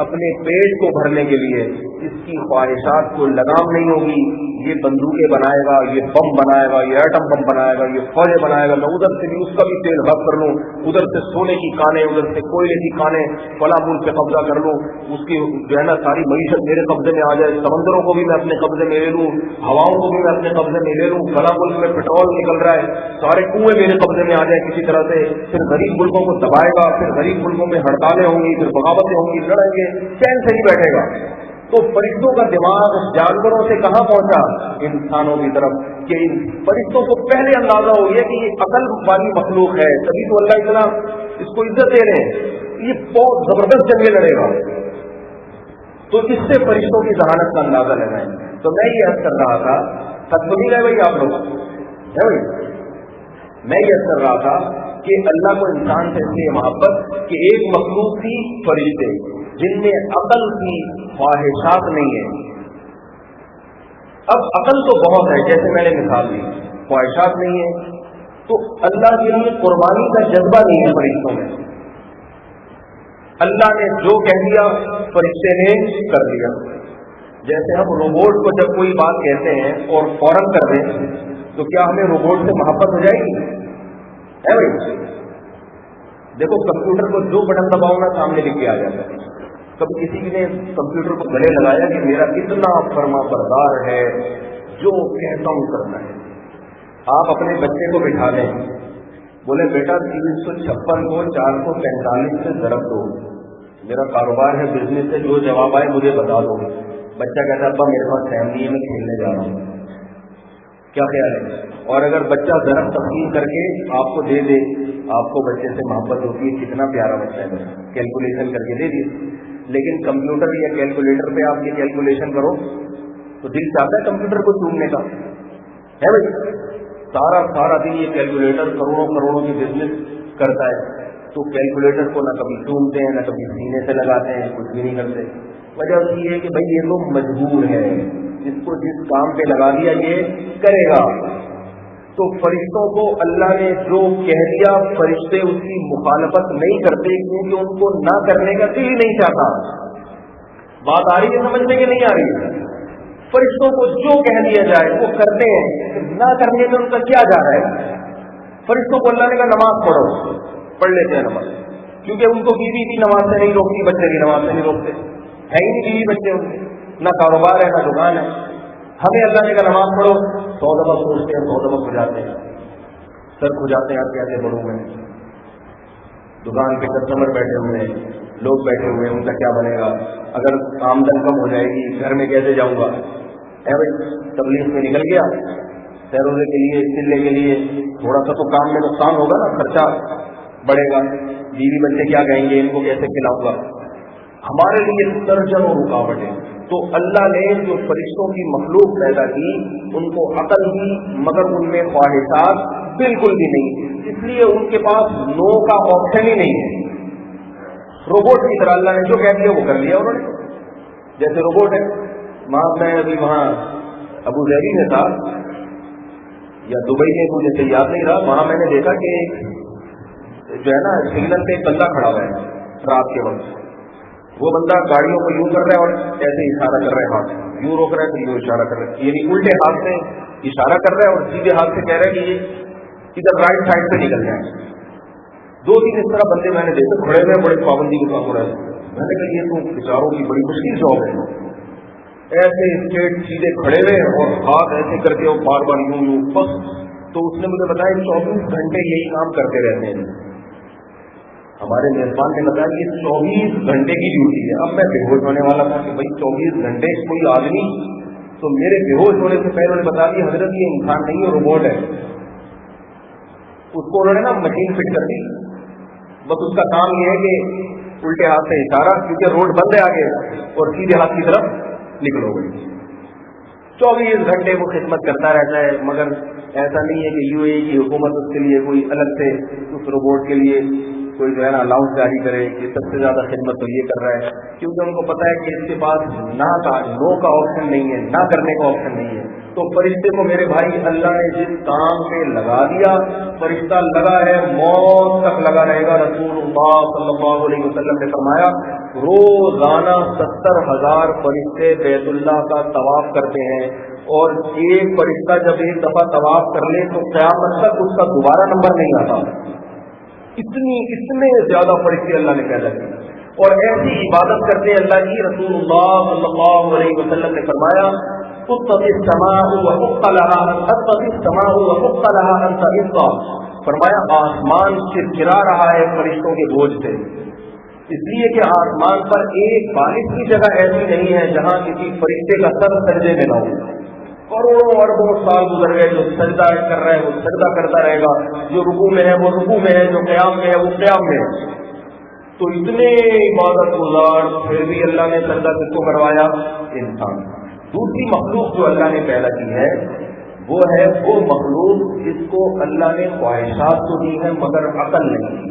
اپنے پیٹ کو بھرنے کے لیے اس کی خواہشات کو لگام نہیں ہوگی. یہ بندوقیں بنائے گا، یہ بم بنائے گا، یہ ایٹم بم بنائے گا، یہ فوجیں بنائے گا، میں ادھر سے بھی اس کا بھی تیل بھگ کر لوں، ادھر سے سونے کی کانیں، ادھر سے کوئلے کی کانیں، فلاں ملک پہ قبضہ کر لوں، اس کی جو ہے نا ساری معیشت میرے قبضے میں آ جائے، سمندروں کو بھی میں اپنے قبضے میں لے لوں، ہواؤں کو بھی میں اپنے قبضے میں لے لوں، فلاں ملک میں پیٹرول نکل رہا ہے، سارے کنویں میرے قبضے میں آ جائے کسی طرح سے. پھر غریب ملکوں کو دبائے گا، پھر غریب ملکوں میں ہڑتالیں ہوں گی، پھر بغاوتیں ہوں گی، لڑیں گے، چین سے نہیں بیٹھے گا. تو فرشتوں کا دماغ جانوروں سے کہاں پہنچا، انسانوں کی طرف، کہ ان فرشتوں کو پہلے اندازہ ہو گیا کہ یہ عقل والی مخلوق ہے، تبھی تو اللہ اتنا اس کو عزت دے رہے ہیں، یہ بہت زبردست جنگیں لڑے گا. تو اس سے فرشتوں کی ذہانت کا اندازہ لگائیں. تو میں یہ عرض کر رہا تھا، سچ سنی رہے بھائی آپ لوگ ہے بھائی، میں یہ عرض کر رہا تھا کہ اللہ کو انسان سے اس لیے محبت کہ ایک مخلوق تھی فرشتے جن میں عقل کی خواہشات نہیں ہے. اب عقل تو بہت ہے، جیسے میں نے مثال دی، خواہشات نہیں ہے. تو اللہ کے لیے قربانی کا جذبہ نہیں ہے فرشتوں میں. اللہ نے جو کہہ دیا فرشتے نے کر دیا. جیسے ہم روبوٹ کو جب کوئی بات کہتے ہیں اور فوراً کر دیں تو کیا ہمیں روبوٹ سے محبت ہو جائے گی؟ ہے بھائی، دیکھو کمپیوٹر کو جو بٹن دباؤ نا سامنے لکھ کے آ جاتا ہے. کبھی کسی نے کمپیوٹر کو گلے لگایا کہ میرا اتنا فرما بردار ہے، جو کہتا ہوں کرنا ہے. آپ اپنے بچے کو بٹھا لیں، بولے بیٹا 356 کو 445 سے ضرب دو، میرا کاروبار ہے، بزنس سے جو جواب آئے مجھے بتا دو. بچہ کہتا ہے ابا میرے پاس فیملی ہے، میں کھیلنے جا رہا ہوں. کیا خیال ہے؟ اور اگر بچہ ضرب تقسیم کر کے آپ کو دے دے، آپ کو بچے سے محبت ہوتی ہے، کتنا پیارا بچہ ہے، کیلکولیشن کر کے دے دیے. لیکن کمپیوٹر یا کیلکولیٹر پہ آپ یہ کیلکولیشن کرو تو دل چاہتا ہے کمپیوٹر کو چومنے کا، ہے بھائی. سارا دن یہ کیلکولیٹر کروڑوں کی بزنس کرتا ہے، تو کیلکولیٹر کو نہ کبھی چومتے ہیں، نہ کبھی سینے سے لگاتے ہیں، کچھ بھی نہیں کرتے. وجہ یہ ہے کہ بھائی یہ تو مجبور ہے، اس کو جس کام پہ لگا دیا یہ کرے گا. تو فرشتوں کو اللہ نے جو کہہ دیا فرشتے اس کی مخالفت نہیں کرتے، کیونکہ ان کو نہ کرنے کا دل ہی نہیں چاہتا. بات آ رہی ہے سمجھ میں کہ نہیں آ رہی ہے؟ فرشتوں کو جو کہہ دیا جائے وہ کرتے ہیں، نہ کرنے میں ان کا کیا جا رہا ہے. فرشتوں کو اللہ نے کہا نماز پڑھو، پڑھ لیتے ہیں نماز، کیونکہ ان کو بیوی بھی نماز سے نہیں روکتی، بچے بھی نماز سے نہیں روکتے، ہے ہی نہیں بیوی بچے ان کے، نہ کاروبار ہے نہ دکان ہے. ہمیں اللہ نے کہا نماز پڑھو، 100 دفعہ سوچتے ہیں، 100 دفعہ کھجاتے ہیں، سر کھجاتے ہیں. آپ کیسے پڑھوں میں؟ دکان پہ کسٹمر بیٹھے ہوئے ہیں، لوگ بیٹھے ہوئے ہیں، ان کا کیا بنے گا؟ اگر آمدن کم ہو جائے گی گھر میں کیسے جاؤں گا؟ ہے بھائی، تبلیغ میں نکل گیا، سیروزے کے لیے، چلے کے لیے، تھوڑا سا تو کام میں نقصان ہوگا نا، خرچہ بڑھے گا، بیوی بچے کیا کہیں گے، ان کو کیسے کھلاؤں گا؟ ہمارے لیے درجنوں رکاوٹیں. تو اللہ نے جو فرشتوں کی مخلوق پیدا کی ان کو عقل دی، مگر ان میں خواہشات بالکل بھی نہیں، اس لیے ان کے پاس نو کا آپشن ہی نہیں ہے. روبوٹ کی طرح اللہ نے جو کہہ دیا وہ کر لیا انہوں نے. جیسے روبوٹ ہے، میں ابھی وہاں ابو ظہبی میں تھا یا دبئی میں، مجھے سے یاد نہیں رہا، وہاں میں نے دیکھا کہ جو ہے نا سگنل پہ ایک بندہ کھڑا ہوا ہے رات کے وقت. وہ بندہ گاڑیوں کو یوں کر رہا ہے اور ایسے اشارہ کر رہا ہے، ہاتھ یوں روک رہا ہے تو یوں اشارہ کر رہا ہے، یعنی الٹے ہاتھ سے اشارہ کر رہا ہے اور سیدھے ہاتھ سے کہہ رہا ہے کہ یہ ادھر رائٹ سائڈ پہ نکل جائے. 2-3 اس طرح بندے میں نے دیکھے کھڑے ہوئے، بڑے پابندی کے ساتھ ہو رہے ہیں. میں نے کہا یہ تو بیچاروں کی بڑی مشکل جاب ہے. ایسے اسٹیٹ سیدھے کھڑے ہوئے اور ہاتھ ایسے کر کے وہ بار بار یوں یوں بس. تو اس نے مجھے بتایا 24 گھنٹے یہی کام کرتے رہتے ہیں. ہمارے میزبان نے بتایا کہ 24 گھنٹے کی ڈیوٹی ہے. اب میں بے ہوش ہونے والا تھا کہ بھائی 24 گھنٹے کوئی آدمی, تو میرے بے ہوش ہونے سے پہلے انہوں نے بتا دیا حضرت یہ انسان نہیں ہے, روبوٹ ہے. اس کو انہوں نے نا مشین فٹ کر دی, بس اس کا کام یہ ہے کہ الٹے ہاتھ سے اشارہ, کیونکہ روڈ بند ہے آگے, اور سیدھے ہاتھ کی طرف نکلو گئی. 24 گھنٹے وہ خدمت کرتا رہتا ہے. مگر ایسا نہیں ہے کہ یو اے کی حکومت اس کے لیے کوئی الگ سے اس روبوٹ کے لیے کوئی جو ہے نا الاؤنس جاری کرے کہ سب سے زیادہ خدمت تو یہ کر رہا ہے, کیونکہ ان کو پتا ہے کہ اس کے پاس نہ کا آپشن نہیں ہے, نہ کرنے کا آپشن نہیں ہے. تو فرشتے کو میرے بھائی اللہ نے جس کام پہ لگا دیا, فرشتہ لگا ہے موت تک لگا رہے گا. رسول اللہ صلی اللہ علیہ وسلم نے فرمایا روزانہ 70,000 فرشتے بیت اللہ کا طواف کرتے ہیں, اور ایک فرشتہ جب ایک دفعہ طواف کر لے تو قیامت تک اس کا دوبارہ نمبر نہیں آتا. اتنے زیادہ فرشتے اللہ نے پیدا کیے, اور ایسی عبادت کرتے ہیں اللہ کی. رسول اللہ صلی اللہ علیہ وسلم نے فرمایا فرمایا آسمان چرچرا رہا ہے فرشتوں کے بوجھ سے, اس لیے کہ آسمان پر ایک بارش کی جگہ ایسی نہیں ہے جہاں کسی فرشتے کا سر سجدے میں نہ ہو. کروڑوں اربوں سال گزر گئے, جو سجدہ کر رہا ہے وہ سجدہ کرتا رہے گا, جو رکوع میں ہے وہ رکوع میں ہے, جو قیام میں ہے وہ قیام میں ہے. تو اتنے عبادت گزار, پھر بھی اللہ نے سجدہ کس کو کروایا؟ انسان. دوسری مخلوق جو اللہ نے پیدا کی ہے وہ ہے وہ مخلوق جس کو اللہ نے خواہشات تو دی ہے مگر عقل نہیں دی.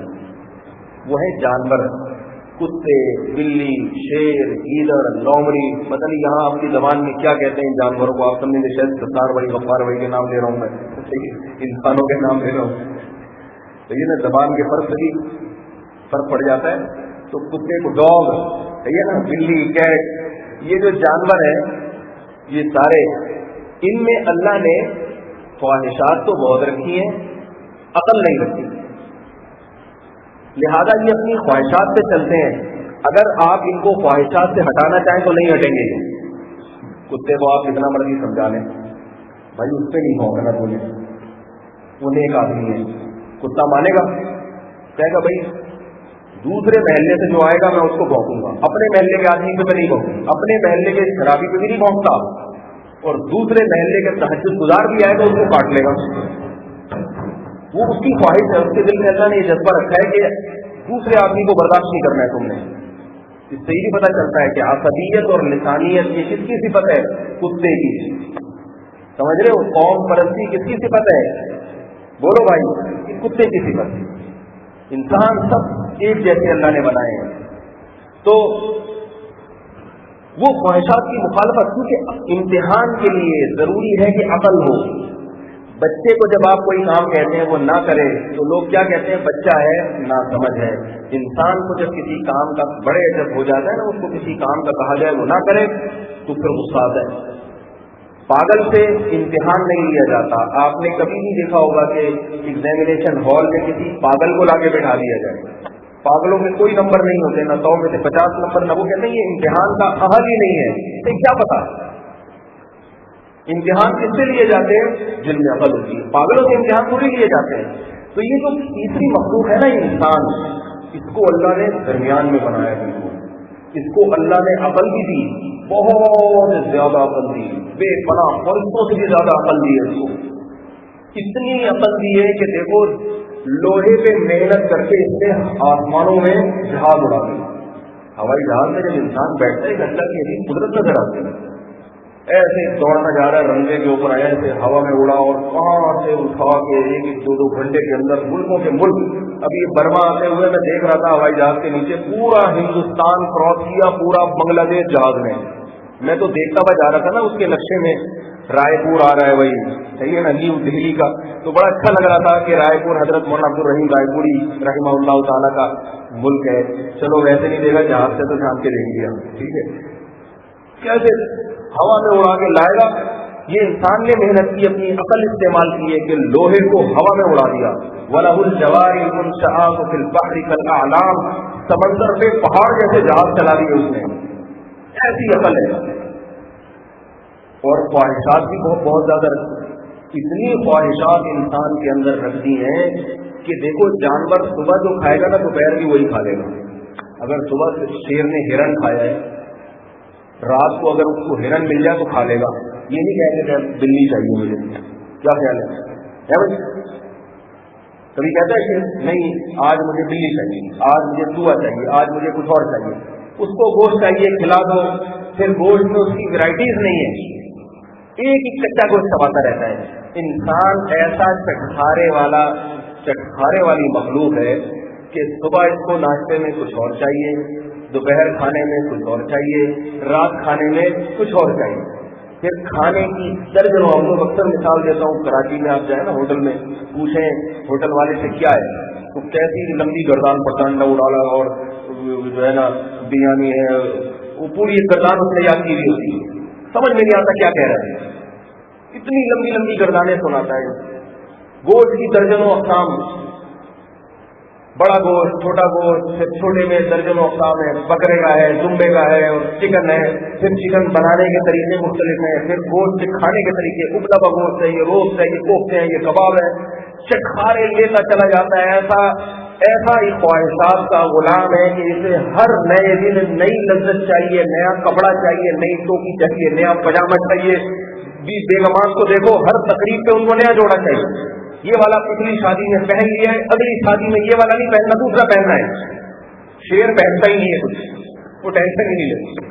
وہ ہے جانور, کتے, بلی, شیر, گیدڑ, لومڑی, پتہ نہیں یہاں آپ کی زبان میں کیا کہتے ہیں جانوروں کو, آپ سمجھیں گے شاید ستار بھائی غفار بھائی کے نام لے رہا ہوں میں, انسانوں کے نام لے رہا ہوں. تو یہ نا زبان کے فرق سے بھی فرق پڑ جاتا ہے. تو کتے کو ڈاگ ہے نا, بلی, کیٹ, یہ جو جانور ہیں یہ سارے, ان میں اللہ نے خواہشات تو بہت رکھی ہیں, عقل نہیں رکھی, لہذا یہ اپنی خواہشات پہ چلتے ہیں. اگر آپ ان کو خواہشات سے ہٹانا چاہیں تو نہیں ہٹیں گے. کتے کو آپ جتنا مرضی سمجھا لیں, بھائی اس پہ نہیں ہوگا نا بولے, وہ نیک آدمی ہے, کتا مانے گا, کہے گا بھائی دوسرے محلے سے جو آئے گا میں اس کو بھونکوں گا, اپنے محلے کے آدمی پہ میں نہیں بھونکوں, اپنے محلے کے شرابی پہ بھی نہیں بھونکتا, اور دوسرے محلے کے تہجد گزار بھی آئے تو اس کو کاٹ لے گا. وہ اس کی خواہش ہے, اس کے دل میں اللہ نے یہ جذبہ رکھا ہے کہ دوسرے آدمی کو برداشت نہیں کرنا ہے تم نے. اس سے یہ پتہ چلتا ہے کہ عصبیت اور لسانیت یہ کس کی صفت ہے؟ کتے کی. سمجھ رہے ہو, قوم پرستی کس کی صفت ہے؟ بولو بھائی, یہ کتے کی صفت ہے. انسان سب ایک جیسے اللہ نے بنائے ہیں. تو وہ خواہشات کی مخالفت, کیونکہ امتحان کے لیے ضروری ہے کہ عقل ہو. بچے کو جب آپ کوئی کام کہتے ہیں وہ نہ کرے تو لوگ کیا کہتے ہیں؟ بچہ ہے, نہ سمجھ ہے. انسان کو جب کسی کام کا بڑے جب ہو جاتا ہے نا, اس کو کسی کام کا کہا جائے وہ نہ کرے تو پھر غصہ آتا ہے. پاگل سے امتحان نہیں لیا جاتا. آپ نے کبھی نہیں دیکھا ہوگا کہ ایگزامینیشن ہال میں کسی پاگل کو لا کے بٹھا دیا جائے. پاگلوں میں کوئی نمبر نہیں ہوتے, نہ 100 میں سے 50 نمبر, نہ وہ کہتے ہیں یہ امتحان کا اہل ہی نہیں ہے. اسے کیا پتا امتحان کس سے لیے جاتے ہیں؟ جن میں عقل ہوتی ہے. پاگلوں سے امتحان تھوڑی لیے جاتے ہیں. تو یہ جو تیسری مخلوق ہے نا انسان, اس کو اللہ نے درمیان میں بنایا. بالکل اس کو اللہ نے عقل بھی دی, بہت زیادہ عقل دی, بے پناہ فرشتوں سے بھی زیادہ عقل دی ہے. اس کو اتنی عقل دی ہے کہ دیکھو لوہے پہ محنت کر کے اس نے آسمانوں میں جہاز اڑا دی. ہوائی جہاز میں جب انسان بیٹھتا ہے اللہ کی عظیم قدرت نظر آتی ہے. ایسے دوڑنا جا رہا ہے, رنگے کے اوپر آیا, ایسے ہوا میں اڑا, اور وہاں سے اٹھا کے 1-2 گھنٹے کے اندر ملکوں کے ملک. ابھی برما آتے ہوئے میں دیکھ رہا تھا ہوائی جہاز کے نیچے پورا ہندوستان کراس کیا, پورا بنگلہ دیش جہاز میں. میں تو دیکھتا ہوا جا رہا تھا نا اس کے نقشے میں, رائے پور آ رہا ہے, وہی صحیح ہے نا, نیو دہلی کا. تو بڑا اچھا لگ رہا تھا کہ رائے پور حضرت مولانا عبد الرحیم رائے پوری رحمہ اللہ تعالیٰ کا ملک ہے. چلو ویسے نہیں دیکھا, جہاز سے تو جان کے دیکھ لیا. ٹھیک ہے, کیسے ہوا میں اڑا کے لائے گا. یہ انسان نے محنت کی, اپنی عقل استعمال کی ہے کہ لوہے کو ہوا میں اڑا دیا. وَلَهُ الْجَوَارِ الْمُنشَآتُ فِي الْبَحْرِ كَالْأَعْلَامِ, سمندر پہ پہاڑ جیسے جہاز چلا دیے اس نے. ایسی عقل ہے. اور خواہشات بھی بہت زیادہ اتنی خواہشات انسان کے اندر رکھتی ہیں کہ دیکھو جانور صبح جو کھائے گا نا دوپہر بھی وہی کھا لے گا. اگر صبح شیر نے ہرن کھایا ہے, رات کو اگر اس کو ہرن مل جائے تو کھا لے گا. یہ نہیں کہتے کہ بلی چاہیے مجھے, کیا خیال ہے بھائی؟ کبھی کہتا ہے کہ نہیں آج مجھے بلی چاہیے, آج مجھے چوہا چاہیے, آج مجھے کچھ اور چاہیے. اس کو گوشت چاہیے, کھلا دو. پھر گوشت میں اس کی ورائٹیز نہیں ہے, ایک ہی کچا گوشت چباتا رہتا ہے. انسان ایسا چٹخارے والی مخلوق ہے کہ صبح اس کو ناشتے میں کچھ اور چاہیے, دوپہر کھانے میں کچھ اور چاہیے, رات کھانے میں کچھ اور چاہیے. پھر کھانے کی درجنوں, ہم لوگ اکثر مثال دیتا ہوں, کراچی میں آپ جائیں نا ہوٹل میں, پوچھیں ہوٹل والے سے کیا ہے تو کیسی لمبی گردان پٹانڈا اڑالا اور جو ہے نا بریانی ہے, وہ پوری ایک گردان اس نے یاد کی ہوئی ہوتی ہے, سمجھ میں نہیں آتا کیا کہہ رہا ہے, اتنی لمبی لمبی گردانیں سناتا ہے. گوشت کی درجنوں اقسام, بڑا گوشت, چھوٹا گوشت, پھر چھوٹے میں درجنوں اقسام ہے, بکرے کا ہے, دمبے کا ہے, اور چکن ہے. پھر چکن بنانے کے طریقے مختلف ہیں, پھر گوشت کھانے کے طریقے, ابلا ہوا گوشت ہے, یہ روسٹ ہے, یہ کوفتے ہیں, یہ کباب ہے. چٹخارے لیتا چلا جاتا ہے. ایسا ہی خواہشات کا غلام ہے کہ اسے ہر نئے دن نئی لذت چاہیے, نیا کپڑا چاہیے, نئی ٹوپی چاہیے, نیا پجامہ چاہیے. بیگمان کو دیکھو, ہر تقریب پہ ان کو نیا جوڑا چاہیے. یہ والا پچھلی شادی میں پہن لیا ہے, اگلی شادی میں یہ والا نہیں پہننا, دوسرا پہننا ہے. شیر پہنتا ہی نہیں ہے کچھ, وہ ٹینشن ہی نہیں لیتا.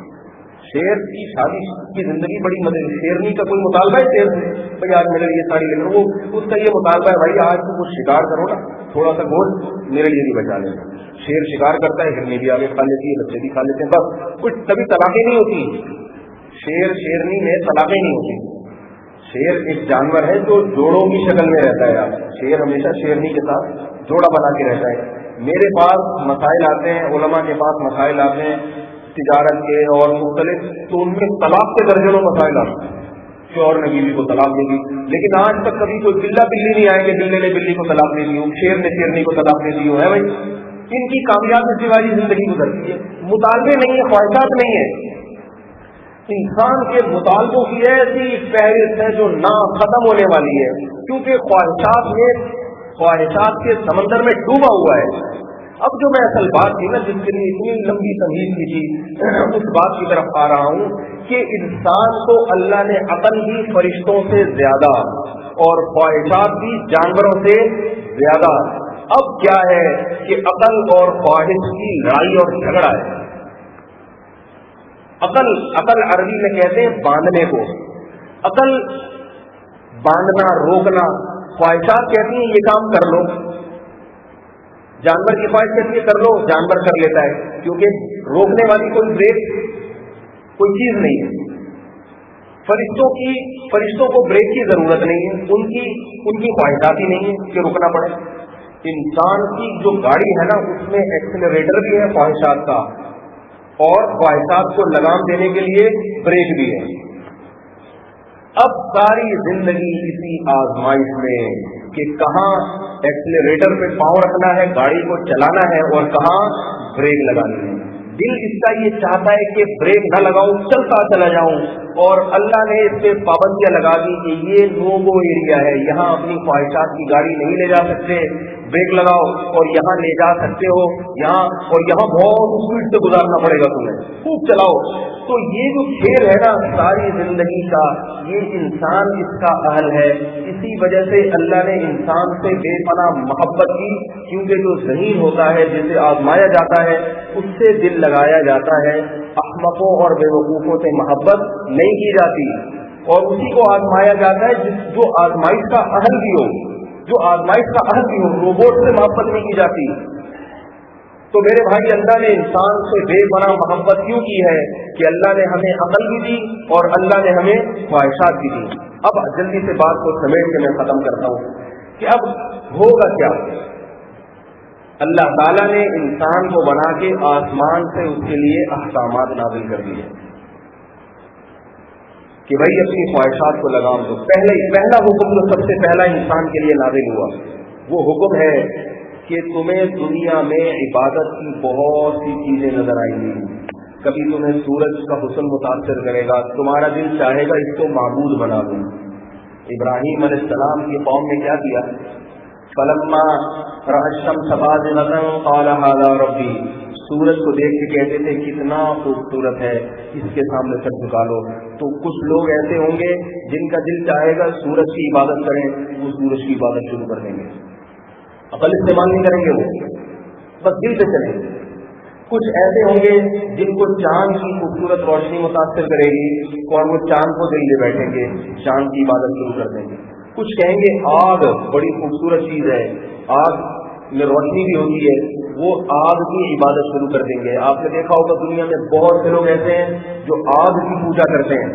شیر کی شادی کی زندگی بڑی مزے. شیرنی کا کوئی مطالبہ ہے شیر سے بھائی آج میرے لیے ساڑی لے کر, وہ اس کا یہ مطالبہ ہے بھائی آج تو کچھ شکار کرو نا, تھوڑا سا گوشت میرے لیے بھی بچا لینا. شیر شکار کرتا ہے, ہرنی بھی آگے کھا لیتی ہے, بچے بھی کھا لیتے ہیں, بس کچھ کبھی طلاقیں نہیں ہوتی. شیر شیرنی میں طلاقیں نہیں ہوتی. شیر ایک جانور ہے جو جوڑوں کی شکل میں رہتا ہے. شیر ہمیشہ شیرنی کے ساتھ جوڑا بنا کے رہتا ہے. میرے پاس مسائل آتے ہیں, علماء کے پاس مسائل آتے ہیں تجارت کے اور مختلف, تو ان میں طلاق کے درجنوں مسائل آتے ہیں. شوہر نے بیوی کو طلاق دے دی, لیکن آج تک کبھی کوئی بلا بلی نہیں آئے کہ بلے نے بلی کو طلاق دے دی ہوں, شیر نے شیرنی کو طلاق دے دی ہوں. ہے بھائی, ان کی کامیاب والی زندگی گزرتی ہے. مطالبے نہیں ہے, خواہشات نہیں ہے. انسان کے مطالبوں کی ایسی فہرست ہے جو نہ ختم ہونے والی ہے, کیونکہ خواہشات کے سمندر میں ڈوبا ہوا ہے. اب جو میں اصل بات تھی نا, جس کے لیے اتنی لمبی تمہید کی تھی, اس بات کی طرف آ رہا ہوں کہ انسان کو اللہ نے عقل بھی فرشتوں سے زیادہ اور خواہشات بھی جانوروں سے زیادہ. اب کیا ہے کہ عقل اور خواہش کی لڑائی اور جھگڑا ہے. عقل عربی میں کہتے ہیں باندھنے کو, عقل باندھنا, روکنا. خواہشات کہتی ہیں یہ کام کر لو, جانور کی خواہش کہتی ہے کر لو, جانور کر لیتا ہے, کیونکہ روکنے والی کوئی بریک کوئی چیز نہیں ہے. فرشتوں کو بریک کی ضرورت نہیں ہے, ان کی خواہشات ہی نہیں ہے کہ رکنا پڑے. انسان کی جو گاڑی ہے نا, اس میں ایکسلریٹر بھی ہے خواہشات کا, اور خواہشات کو لگام دینے کے لیے بریک بھی ہے. اب ساری زندگی اسی آزمائش میں کہ کہاں ایکسلریٹر پہ پاؤں رکھنا ہے, گاڑی کو چلانا ہے, اور کہاں بریک لگانی ہے. دل اس کا یہ چاہتا ہے کہ بریک نہ لگاؤں, چلتا چلا جاؤں, اور اللہ نے اس پہ پابندیاں لگا دی کہ یہ نو گو ایریا ہے, یہاں اپنی خواہشات کی گاڑی نہیں لے جا سکتے, بریک لگاؤ, اور یہاں لے جا سکتے ہو یہاں, اور یہاں بہت اسپیڈ سے گزارنا پڑے گا تمہیں, خوب چلاؤ. تو یہ جو کھیل ہے نا ساری زندگی کا, یہ انسان اس کا اہل ہے. اسی وجہ سے اللہ نے انسان سے بے پناہ محبت کی, کیونکہ جو ذہین ہوتا ہے, جسے آزمایا جاتا ہے, اس سے دل لگایا جاتا ہے. احمقوں اور بے وقوفوں سے محبت نہیں کی جاتی, اور اسی کو آزمایا جاتا ہے جو آزمائش کا اہل بھی ہو, روبوٹ سے محبت نہیں کی جاتی. تو میرے بھائی, اللہ نے انسان سے بے پناہ محبت کیوں کی ہے کہ اللہ نے ہمیں عقل بھی دی اور اللہ نے ہمیں خواہشات بھی دی. اب جلدی سے بات کو سمیٹ کے میں ختم کرتا ہوں کہ اب ہوگا کیا. اللہ تعالیٰ نے انسان کو بنا کے آسمان سے اس کے لیے احکامات نازل کر دیے کہ بھائی اپنی خواہشات کو لگام دو. پہلا حکم جو سب سے پہلا انسان کے لیے نازل ہوا, وہ حکم ہے کہ تمہیں دنیا میں عبادت کی بہت سی چیزیں نظر آئیں گی, کبھی تمہیں سورج کا حسن متاثر کرے گا، تمہارا دل چاہے گا اس کو معبود بنا لوں۔ ابراہیم علیہ السلام کی قوم نے کیا کیا؟ فلما رأى الشمس بازغة قال هذا ربی، سورج کو دیکھ کے کہتے تھے کتنا خوبصورت ہے، اس کے سامنے سر جھکا لو۔ تو کچھ لوگ ایسے ہوں گے جن کا دل چاہے گا سورج کی عبادت کریں، وہ سورج کی عبادت شروع کر دیں گے، عقل استعمال نہیں کریں گے، وہ بس دل سے چلیں گے۔ کچھ ایسے ہوں گے جن کو چاند کی خوبصورت روشنی متاثر کرے گی اور وہ چاند کو دل لے بیٹھیں گے، چاند کی عبادت شروع کر دیں گے۔ کچھ کہیں گے آگ بڑی خوبصورت چیز ہے، آگ میں روشنی بھی ہوتی ہے، وہ آگ کی عبادت شروع کر دیں گے۔ آپ نے دیکھا ہوگا دنیا میں بہت سے لوگ ایسے ہیں جو آگ کی پوجا کرتے ہیں۔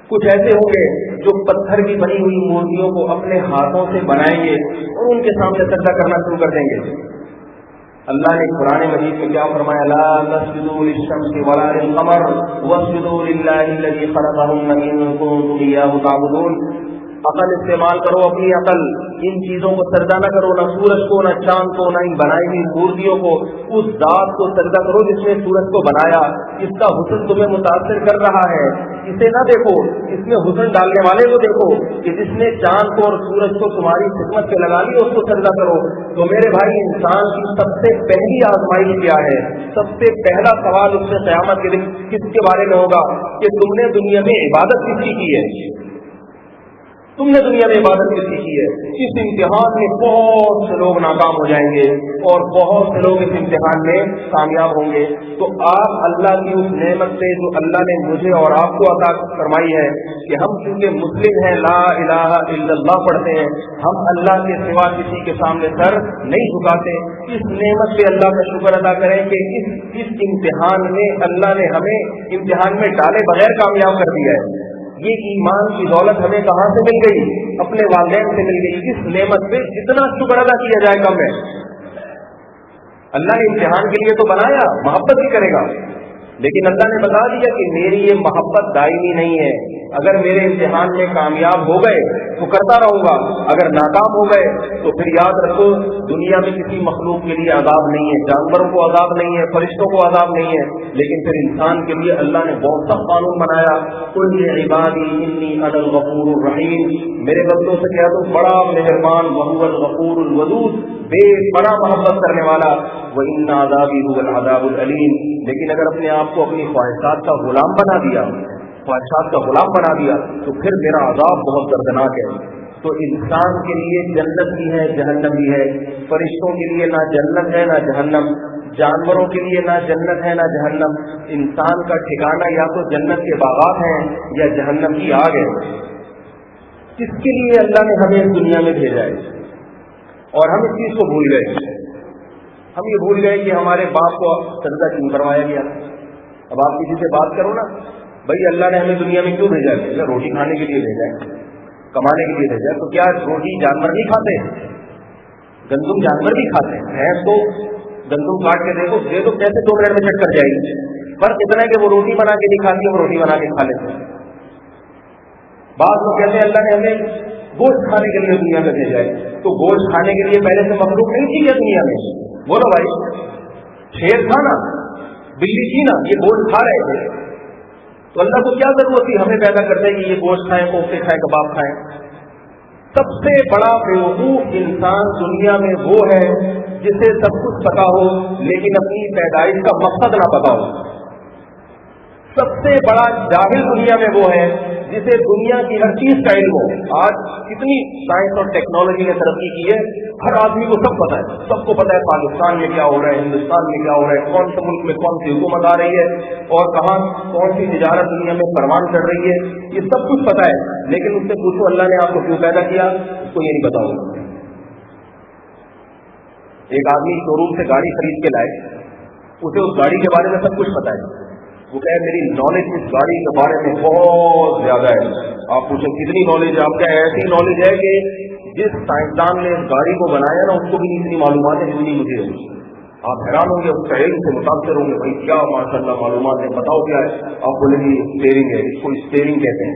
کچھ ایسے ہوں گے جو پتھر کی بنی ہوئی مورتیوں کو اپنے ہاتھوں سے بنائیں گے اور ان کے سامنے سجدہ کرنا شروع کر دیں گے۔ اللہ نے قرآن مجید میں کیا فرمایا؟ لا تسجدوا للشمس ولا للقمر واسجدوا للہ الذی خلقہن ان کنتم ایاہ تعبدون۔ عقل استعمال کرو، اپنی عقل، ان چیزوں کو سجدہ نہ کرو، نہ سورج کو، نہ چاند کو، نہ ان بنائی ہوئی مورتیوں کو، اس ذات کو سجدہ کرو جس نے سورج کو بنایا، اس کا حسن تمہیں متاثر کر رہا ہے، اسے نہ دیکھو، اس میں حسن ڈالنے والے کو دیکھو کہ جس نے چاند کو اور سورج کو تمہاری خدمت پہ لگا لی، اس کو سجدہ کرو۔ تو میرے بھائی، انسان کی سب سے پہلی آزمائش کیا ہے؟ سب سے پہلا سوال اس سے قیامت کے دن کس کے بارے میں ہوگا کہ تم نے دنیا میں عبادت کس کی ہے؟ تم نے دنیا میں عبادت کس کی ہے؟ اس امتحان میں بہت سے لوگ ناکام ہو جائیں گے اور بہت سے لوگ اس امتحان میں کامیاب ہوں گے۔ تو آپ اللہ کی اس نعمت سے جو اللہ نے مجھے اور آپ کو عطا فرمائی ہے کہ ہم چونکہ مسلم ہیں، لا الہ الا اللہ پڑھتے ہیں، ہم اللہ کے سوا کسی کے سامنے سر نہیں جھکاتے، اس نعمت پہ اللہ کا شکر ادا کریں کہ اس امتحان میں اللہ نے ہمیں امتحان میں ڈالے بغیر کامیاب کر دیا ہے۔ یہ ایمان کی دولت ہمیں کہاں سے مل گئی؟ اپنے والدین سے مل گئی۔ اس نعمت پہ جتنا شکر ادا کیا جائے کم ہے۔ اللہ نے امتحان کے لیے تو بنایا، محبت بھی کرے گا، لیکن اللہ نے بتا دیا کہ میری یہ محبت دائمی نہیں ہے۔ اگر میرے امتحان میں کامیاب ہو گئے تو کرتا رہوں گا، اگر ناکام ہو گئے تو پھر یاد رکھو دنیا میں کسی مخلوق کے لیے عذاب نہیں ہے، جانوروں کو عذاب نہیں ہے، فرشتوں کو عذاب نہیں ہے، لیکن پھر انسان کے لیے اللہ نے بہت سخت قانون بنایا۔ قل عبادی انی انا الغفور الرحیم، میرے بندوں سے کہہ دو بڑا مہربان وہو الغفور الودود، بے پناہ محبت کرنے والا، وَإِنَّ عَذَابِي هُوَ الْعَذَابُ الْأَلِيمُ۔ لیکن اگر اپنے آپ کو اپنی خواہشات کا غلام بنا دیا، تو پھر میرا عذاب بہت دردناک ہے۔ تو انسان کے لیے جنت بھی ہے، جہنم بھی ہے، فرشتوں کے لیے نہ جنت ہے نہ جہنم، جانوروں کے لیے نہ جنت ہے نہ جہنم، انسان کا ٹھکانہ یا تو جنت کے باغات ہیں یا جہنم کی آگ ہے۔ کس کے لیے اللہ نے ہمیں اس دنیا میں بھیجا ہے؟ اور ہم اس چیز کو بھول گئے۔ ہم یہ بھول گئے کہ ہمارے باپ کو سجدہ کیوں کروایا گیا۔ اب آپ کسی سے بات کرو نا، بھائی اللہ نے ہمیں دنیا میں کیوں بھیجا ہے؟ روٹی کھانے کے لیے بھیجا ہے، کمانے کے لیے بھیجا ہے۔ تو کیا روٹی جانور نہیں کھاتے؟ گندم جانور بھی کھاتے ہیں۔ بھینس کو گندم کاٹ کے دے دو کیسے 2 منٹ میں چٹ کر جائے گی۔ فرق اتنا ہے کہ وہ روٹی بنا کے نہیں کھاتی، ہم روٹی بنا کے کھا لیتے ہیں۔ بعض لوگ کہتے ہیں اللہ نے ہمیں گوشت کھانے کے لیے دنیا میں بھیجا ہے۔ تو گوشت کھانے کے لیے پہلے سے مخلوق نہیں تھی کیا دنیا میں؟ بولو بھائی، شیر تھا نا، بلی تھی نا، یہ گوشت کھا رہے تھے۔ تو اللہ کو کیا ضرورت تھی ہمیں پیدا کرتے کہ یہ گوشت کھائیں، کوفتے کھائیں، کباب کھائیں؟ سب سے بڑا بیوقوف انسان دنیا میں وہ ہے جسے سب کچھ پتا ہو لیکن اپنی پیدائش کا مقصد نہ پتا ہو۔ سب سے بڑا جاہل دنیا میں وہ ہے جسے دنیا کی ہر چیز کا علم ہو۔ آج کتنی سائنس اور ٹیکنالوجی نے ترقی کی ہے، ہر آدمی کو سب پتا ہے، سب کو پتا ہے پاکستان میں کیا ہو رہا ہے، ہندوستان میں کیا ہو رہا ہے، کون سے ملک میں کون سی حکومت آ رہی ہے اور کہاں کون سی تجارت دنیا میں پروان چڑھ رہی ہے، یہ سب کچھ پتا ہے۔ لیکن اس سے پوچھو اللہ نے آپ کو کیوں پیدا کیا، اس کو یہ نہیں پتا ہوگا۔ ایک آدمی شو روم سے گاڑی خرید کے لائے، اسے اس گاڑی کے بارے میں سب کچھ پتا ہے، وہ کہے میری نالج اس گاڑی کے بارے میں بہت زیادہ ہے۔ آپ پوچھیں کتنی نالج ہے؟ آپ کا ایسی نالج ہے کہ جس سائنسدان نے اس گاڑی کو بنایا نا اس کو بھی اتنی معلومات ہے جتنی مجھے ہے۔ آپ حیران ہوں گے، اس کا علم سے متاثر ہوں گے، بھائی کیا ماشاء اللہ معلومات ہے، بتاؤ کیا ہے؟ آپ بولیں گے اسٹیئرنگ ہے، اس کو اسٹیئرنگ کہتے ہیں۔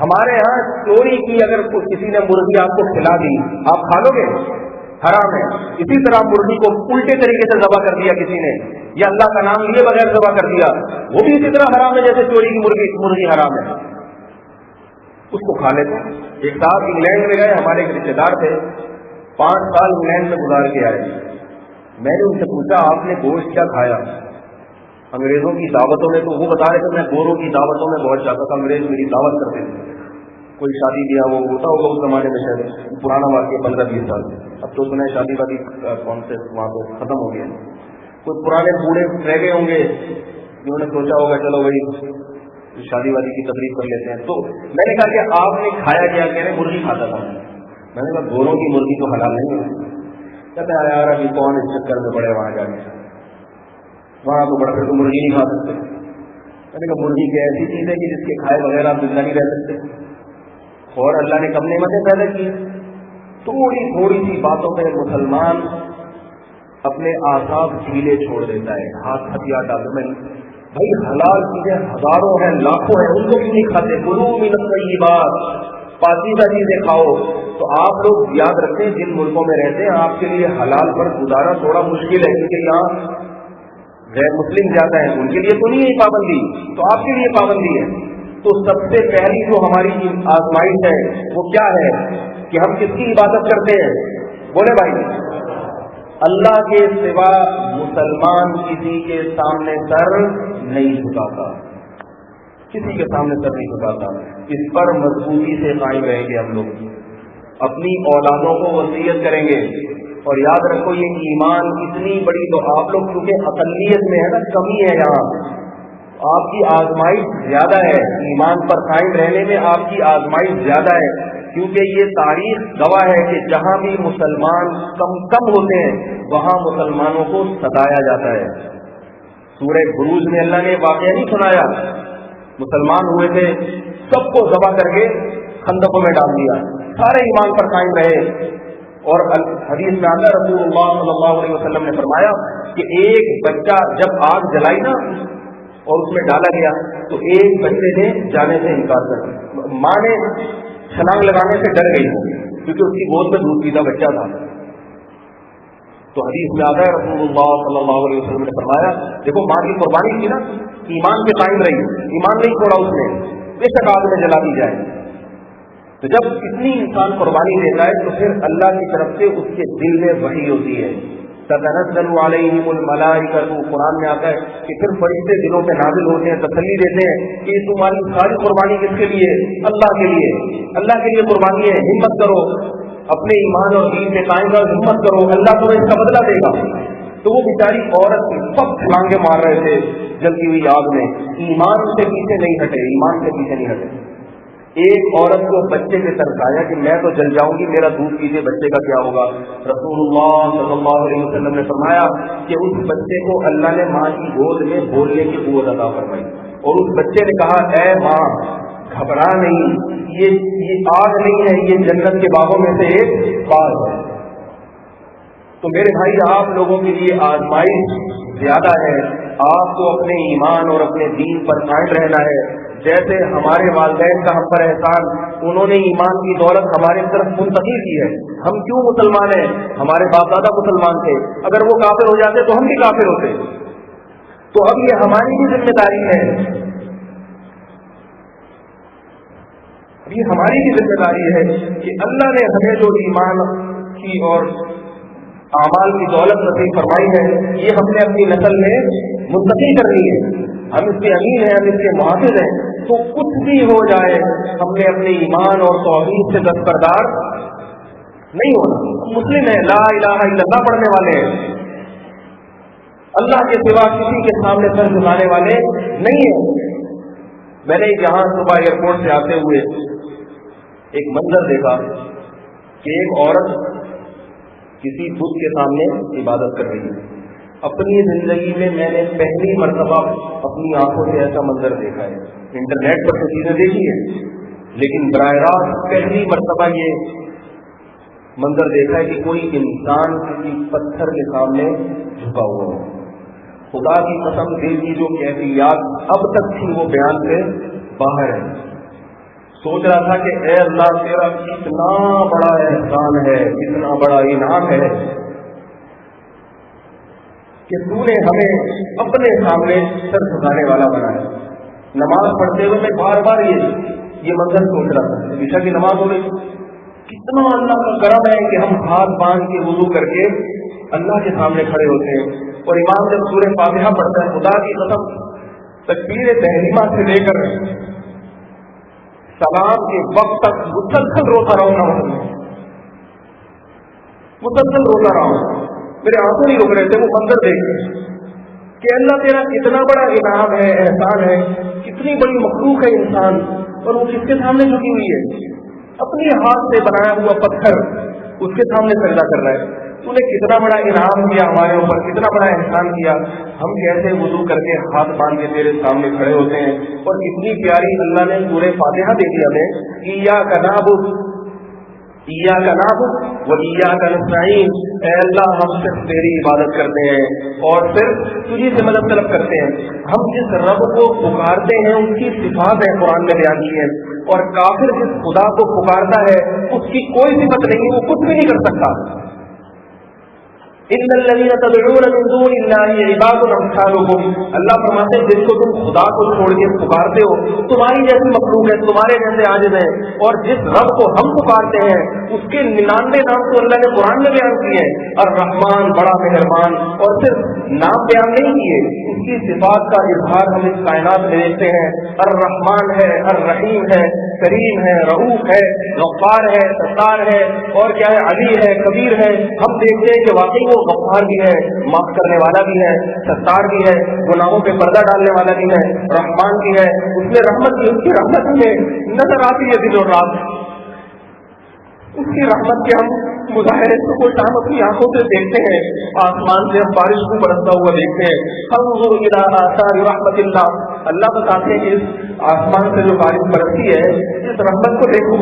ہمارے ہاں چوری کی اگر کسی نے مرغی آپ کو کھلا دی آپ کھا لو گے؟ حرام ہے. اسی طرح مرغی کو الٹے طریقے سے ذبح کر دیا کسی نے یا اللہ کا نام لیے بغیر ذبح کر دیا وہ بھی اسی طرح حرام ہے جیسے چوری کی مرغی حرام ہے. اس کو کھا لیتے. ایک صاحب انگلینڈ میں گئے, ہمارے ایک رشتے دار تھے, 5 سال انگلینڈ میں گزار کے آئے. میں نے ان سے پوچھا آپ نے گوشت کیا کھایا؟ انگریزوں کی دعوتوں میں تو وہ بتا رہے تھے میں گوروں کی دعوتوں میں بہت جاتا تھا, انگریز میری دعوت کرتے تھے. کوئی شادی بیاہ وہ ہوتا ہوگا اس زمانے میں, شاید پرانا واقعہ 15-20 سال سے. اب تو سنا ہے شادی وادی کون سے وہاں پہ ختم ہو گیا. کوئی پرانے بوڑھے رہ گئے ہوں گے جنہوں نے سوچا ہوگا چلو بھائی شادی وادی کی تقریب کر لیتے ہیں. تو میں نے کہا کہ آپ نے کھایا کیا؟ کہہ رہے مرغی کھاتا تھا. میں نے کہا گوروں کی مرغی تو حلال نہیں ہے. کہتے ہیں یار ابھی کون اس چکر میں پڑے وہاں جانے, وہاں تو بڑھ کر تو مرغی نہیں کھا سکتے. میں نے کہا مرغی کی ایسی چیز ہے کہ جس کے کھائے بغیر آپ زندہ نہیں رہ سکتے, اور اللہ نے کم نعمتیں پیدا کی. تھوڑی سی باتوں پہ مسلمان اپنے اعصاب ڈھیلے چھوڑ دیتا ہے, ہاتھ ہتھیار ڈالتا ہے. بھائی حلال چیزیں ہزاروں ہیں لاکھوں ہیں, ان کو کیوں نہیں کھاتے؟ کلوا من الطیبات, پاکیزہ چیزیں کھاؤ. تو آپ لوگ یاد رکھیں جن ملکوں میں رہتے ہیں آپ کے لیے حلال پر گزارا تھوڑا مشکل ہے کیونکہ یہاں غیر مسلم زیادہ ہیں, ان کے لیے تو نہیں ہے پابندی, تو آپ کے لیے پابندی ہے. تو سب سے پہلی جو ہماری آزمائش ہے وہ کیا ہے کہ ہم کس کی عبادت کرتے ہیں؟ بولے بھائی, اللہ کے سوا مسلمان کسی کے سامنے سر نہیں جھکاتا, کسی کے سامنے سر نہیں جھکاتا. اس پر مضبوطی سے قائم رہیں گے ہم لوگ, اپنی اولادوں کو وصیت کریں گے. اور یاد رکھو یہ ایمان اتنی بڑی, تو آپ لوگ کیونکہ اقلیت میں ہے نا, کمی ہے یہاں, آپ کی آزمائش زیادہ ہے. ایمان پر قائم رہنے میں آپ کی آزمائش زیادہ ہے, کیونکہ یہ تاریخ گواہ ہے کہ جہاں بھی مسلمان کم ہوتے ہیں وہاں مسلمانوں کو ستایا جاتا ہے. سورہ بروج میں اللہ نے واقعہ نہیں سنایا, مسلمان ہوئے تھے سب کو ذبح کر کے خندقوں میں ڈال دیا, سارے ایمان پر قائم رہے. اور حدیث میں آتا رسول اللہ صلی اللہ علیہ وسلم نے فرمایا کہ ایک بچہ جب آگ جلائی نا اور اس میں ڈالا گیا تو ایک بچے نے جانے سے انکار کر دیا. ماں نے چھلانگ لگانے سے ڈر گئی کیونکہ اس کی گود میں دودھ پیتا بچہ تھا. تو حدیث میں آتا ہے رسول اللہ صلی اللہ علیہ وسلم نے فرمایا دیکھو ماں کی قربانی تھی نا, ایمان پہ قائم رہی, ایمان نہیں چھوڑا اس نے, بے شک آگ میں جلا دی جائے. تو جب اتنی انسان قربانی دیتا ہے تو پھر اللہ کی طرف سے اس کے دل میں وحی ہوتی ہے. تتنزل علیہم الملائکۃ, قرآن میں آتا ہے کہ پھر فرشتے دلوں پہ نازل ہوتے ہیں, تسلی دیتے ہیں کہ تمہاری ساری قربانی کس کے لیے؟ اللہ کے لیے. اللہ کے لیے قربانی ہے, ہمت کرو, اپنے ایمان اور دین پہ قائم رہو, ہمت کرو, اللہ تمہیں اس کا بدلہ دے گا. تو وہ بیچاری عورت سب چھلانگے مار رہے تھے جلتی ہوئی آگ میں, ایمان سے پیچھے نہیں ہٹے, ایمان سے پیچھے نہیں ہٹے. ایک عورت کو بچے پہ ترس آیا کہ میں تو جل جاؤں گی, میرا دودھ پیجیے, بچے کا کیا ہوگا؟ رسول اللہ صلی اللہ علیہ وسلم نے فرمایا کہ اس بچے کو اللہ نے ماں کی گود میں بولنے کی قوت عطا فرمائی, اور اس بچے نے کہا اے ماں گھبرا نہیں, یہ آگ نہیں ہے, یہ جنت کے باغوں میں سے ایک باغ ہے. تو میرے بھائی آپ لوگوں کے لیے آزمائش زیادہ ہے, آپ کو اپنے ایمان اور اپنے دین پر قائم رہنا ہے. جیسے ہمارے والدین کا ہم پر احسان, انہوں نے ایمان کی دولت ہمارے طرف منتقل کی ہے. ہم کیوں مسلمان ہیں؟ ہمارے باپ دادا مسلمان تھے, اگر وہ کافر ہو جاتے تو ہم بھی کافر ہوتے. تو اب یہ ہماری بھی ذمہ داری ہے, یہ ہماری بھی ذمہ داری ہے کہ اللہ نے ہمیں جو ایمان کی اور اعمال کی دولت نصیب فرمائی ہے یہ ہم نے اپنی نسل میں منتقل کرنی ہے. ہم اس کے امین ہیں, ہم اس کے محافظ ہیں, تو کچھ بھی ہو جائے ہم نے اپنے ایمان اور توحید سے دستبردار نہیں ہونا. مسلم ہے, لا الہ الا اللہ پڑھنے والے ہیں, اللہ کے سوا کسی کے سامنے سر جھکانے والے نہیں ہیں. میں نے یہاں صبح ایئرپورٹ سے آتے ہوئے ایک منظر دیکھا کہ ایک عورت کسی بت کے سامنے عبادت کر رہی ہے. اپنی زندگی میں میں نے پہلی مرتبہ اپنی آنکھوں سے ایسا منظر دیکھا ہے. انٹرنیٹ پر تو چیزیں دیکھی ہیں, لیکن براہ راست پہلی مرتبہ یہ منظر دیکھا ہے کہ کوئی انسان کسی پتھر کے سامنے جھکا ہوا ہو. خدا کی قسم دل کی جو کیفیات اب تک تھی وہ بیان سے باہر ہے. سوچ رہا تھا کہ اے اللہ تیرا کتنا بڑا احسان ہے، کتنا بڑا انعام ہے کہ تو نے ہمیں اپنے سامنے سر جھکانے والا بنایا۔ نماز پڑھتے ہوئے میں بار بار یہ منظر سوچ رہا تھا، عشاء کی نماز ہو رہی، کتنا اللہ کا کرم ہے کہ ہم ہاتھ باندھ کے وضو کر کے اللہ کے سامنے کھڑے ہوتے ہیں، اور امام جب سورہ فاتحہ پڑھتا ہے، خدا کی قسم تکبیر تحریمہ سے لے کر سلام کے وقت تک مسلسل روتا رہا ہوں، مسلسل روتا رہا ہوں، میرے آنکھوں نہیں رک رہے تھے وہ منظر دیکھ کہ اللہ تیرا کتنا بڑا انعام ہے، احسان ہے، کتنی بڑی مخلوق ہے انسان، اور وہ کس کے سامنے جھکی ہوئی ہے؟ اپنی ہاتھ سے بنایا ہوا پتھر اس کے سامنے سجدہ کر رہا ہے۔ تو نے کتنا بڑا انعام کیا ہمارے اوپر، کتنا بڑا احسان کیا، ہم کیسے وضو کر کے ہاتھ باندھ کے تیرے سامنے کھڑے ہوتے ہیں، اور کتنی پیاری اللہ نے سورہ فاتحہ دے دی ہمیں، ایاک نعبد و ایاک نستعین، اے اللہ ہم صرف تیری عبادت کرتے ہیں اور صرف تجھی سے مدد طلب کرتے ہیں۔ ہم جس رب کو پکارتے ہیں ان کی صفات ہے قرآن میں بیان کی ہے، اور کافر جس خدا کو پکارتا ہے اس کی کوئی صفت نہیں ہے، وہ کچھ بھی نہیں کر سکتا۔ ان الذین تدعون من دون اللہ عباد امثالکم، اللہ فرماتے ہیں جس کو تم خدا کو چھوڑ کے پکارتے ہو تمہاری جیسی مخلوق ہے، تمہارے جیسے عاجز ہیں، اور جس رب کو ہم پکارتے ہیں اس کے 99 نام تو اللہ نے قرآن میں بیان کیے ہیں، الرحمن بڑا مہربان، اور صرف نام بیان نہیں کیے، اس کی صفات کا اظہار ہم اس کائنات میں دیکھتے ہیں۔ الرحمن ہے، الرحیم ہے، کریم ہے، رؤوف ہے، غفار ہے، ستار ہے، اور کیا ہے، علی ہے، کبیر ہے۔ ہم دیکھتے ہیں کہ واقعی وہ غفار بھی ہے، معاف کرنے والا بھی ہے، ستار بھی ہے، گناہوں پہ پردہ ڈالنے والا بھی ہے، رحمان بھی ہے، اس میں رحمت بھی، اس کی رحمت ہمیں نظر آتی ہے دن اور رات، اس کی رحمت کے ہم مظاہرے کو شام اپنی آنکھوں سے دیکھتے ہیں، آسمان سے ہم بارش کو برستا ہوا دیکھتے ہیں۔ انظر الی آثار رحمت اللہ، اللہ بتاتے ہیں کہ اس آسمان سے جو بارش برستی ہے اس رحمت کو دیکھو،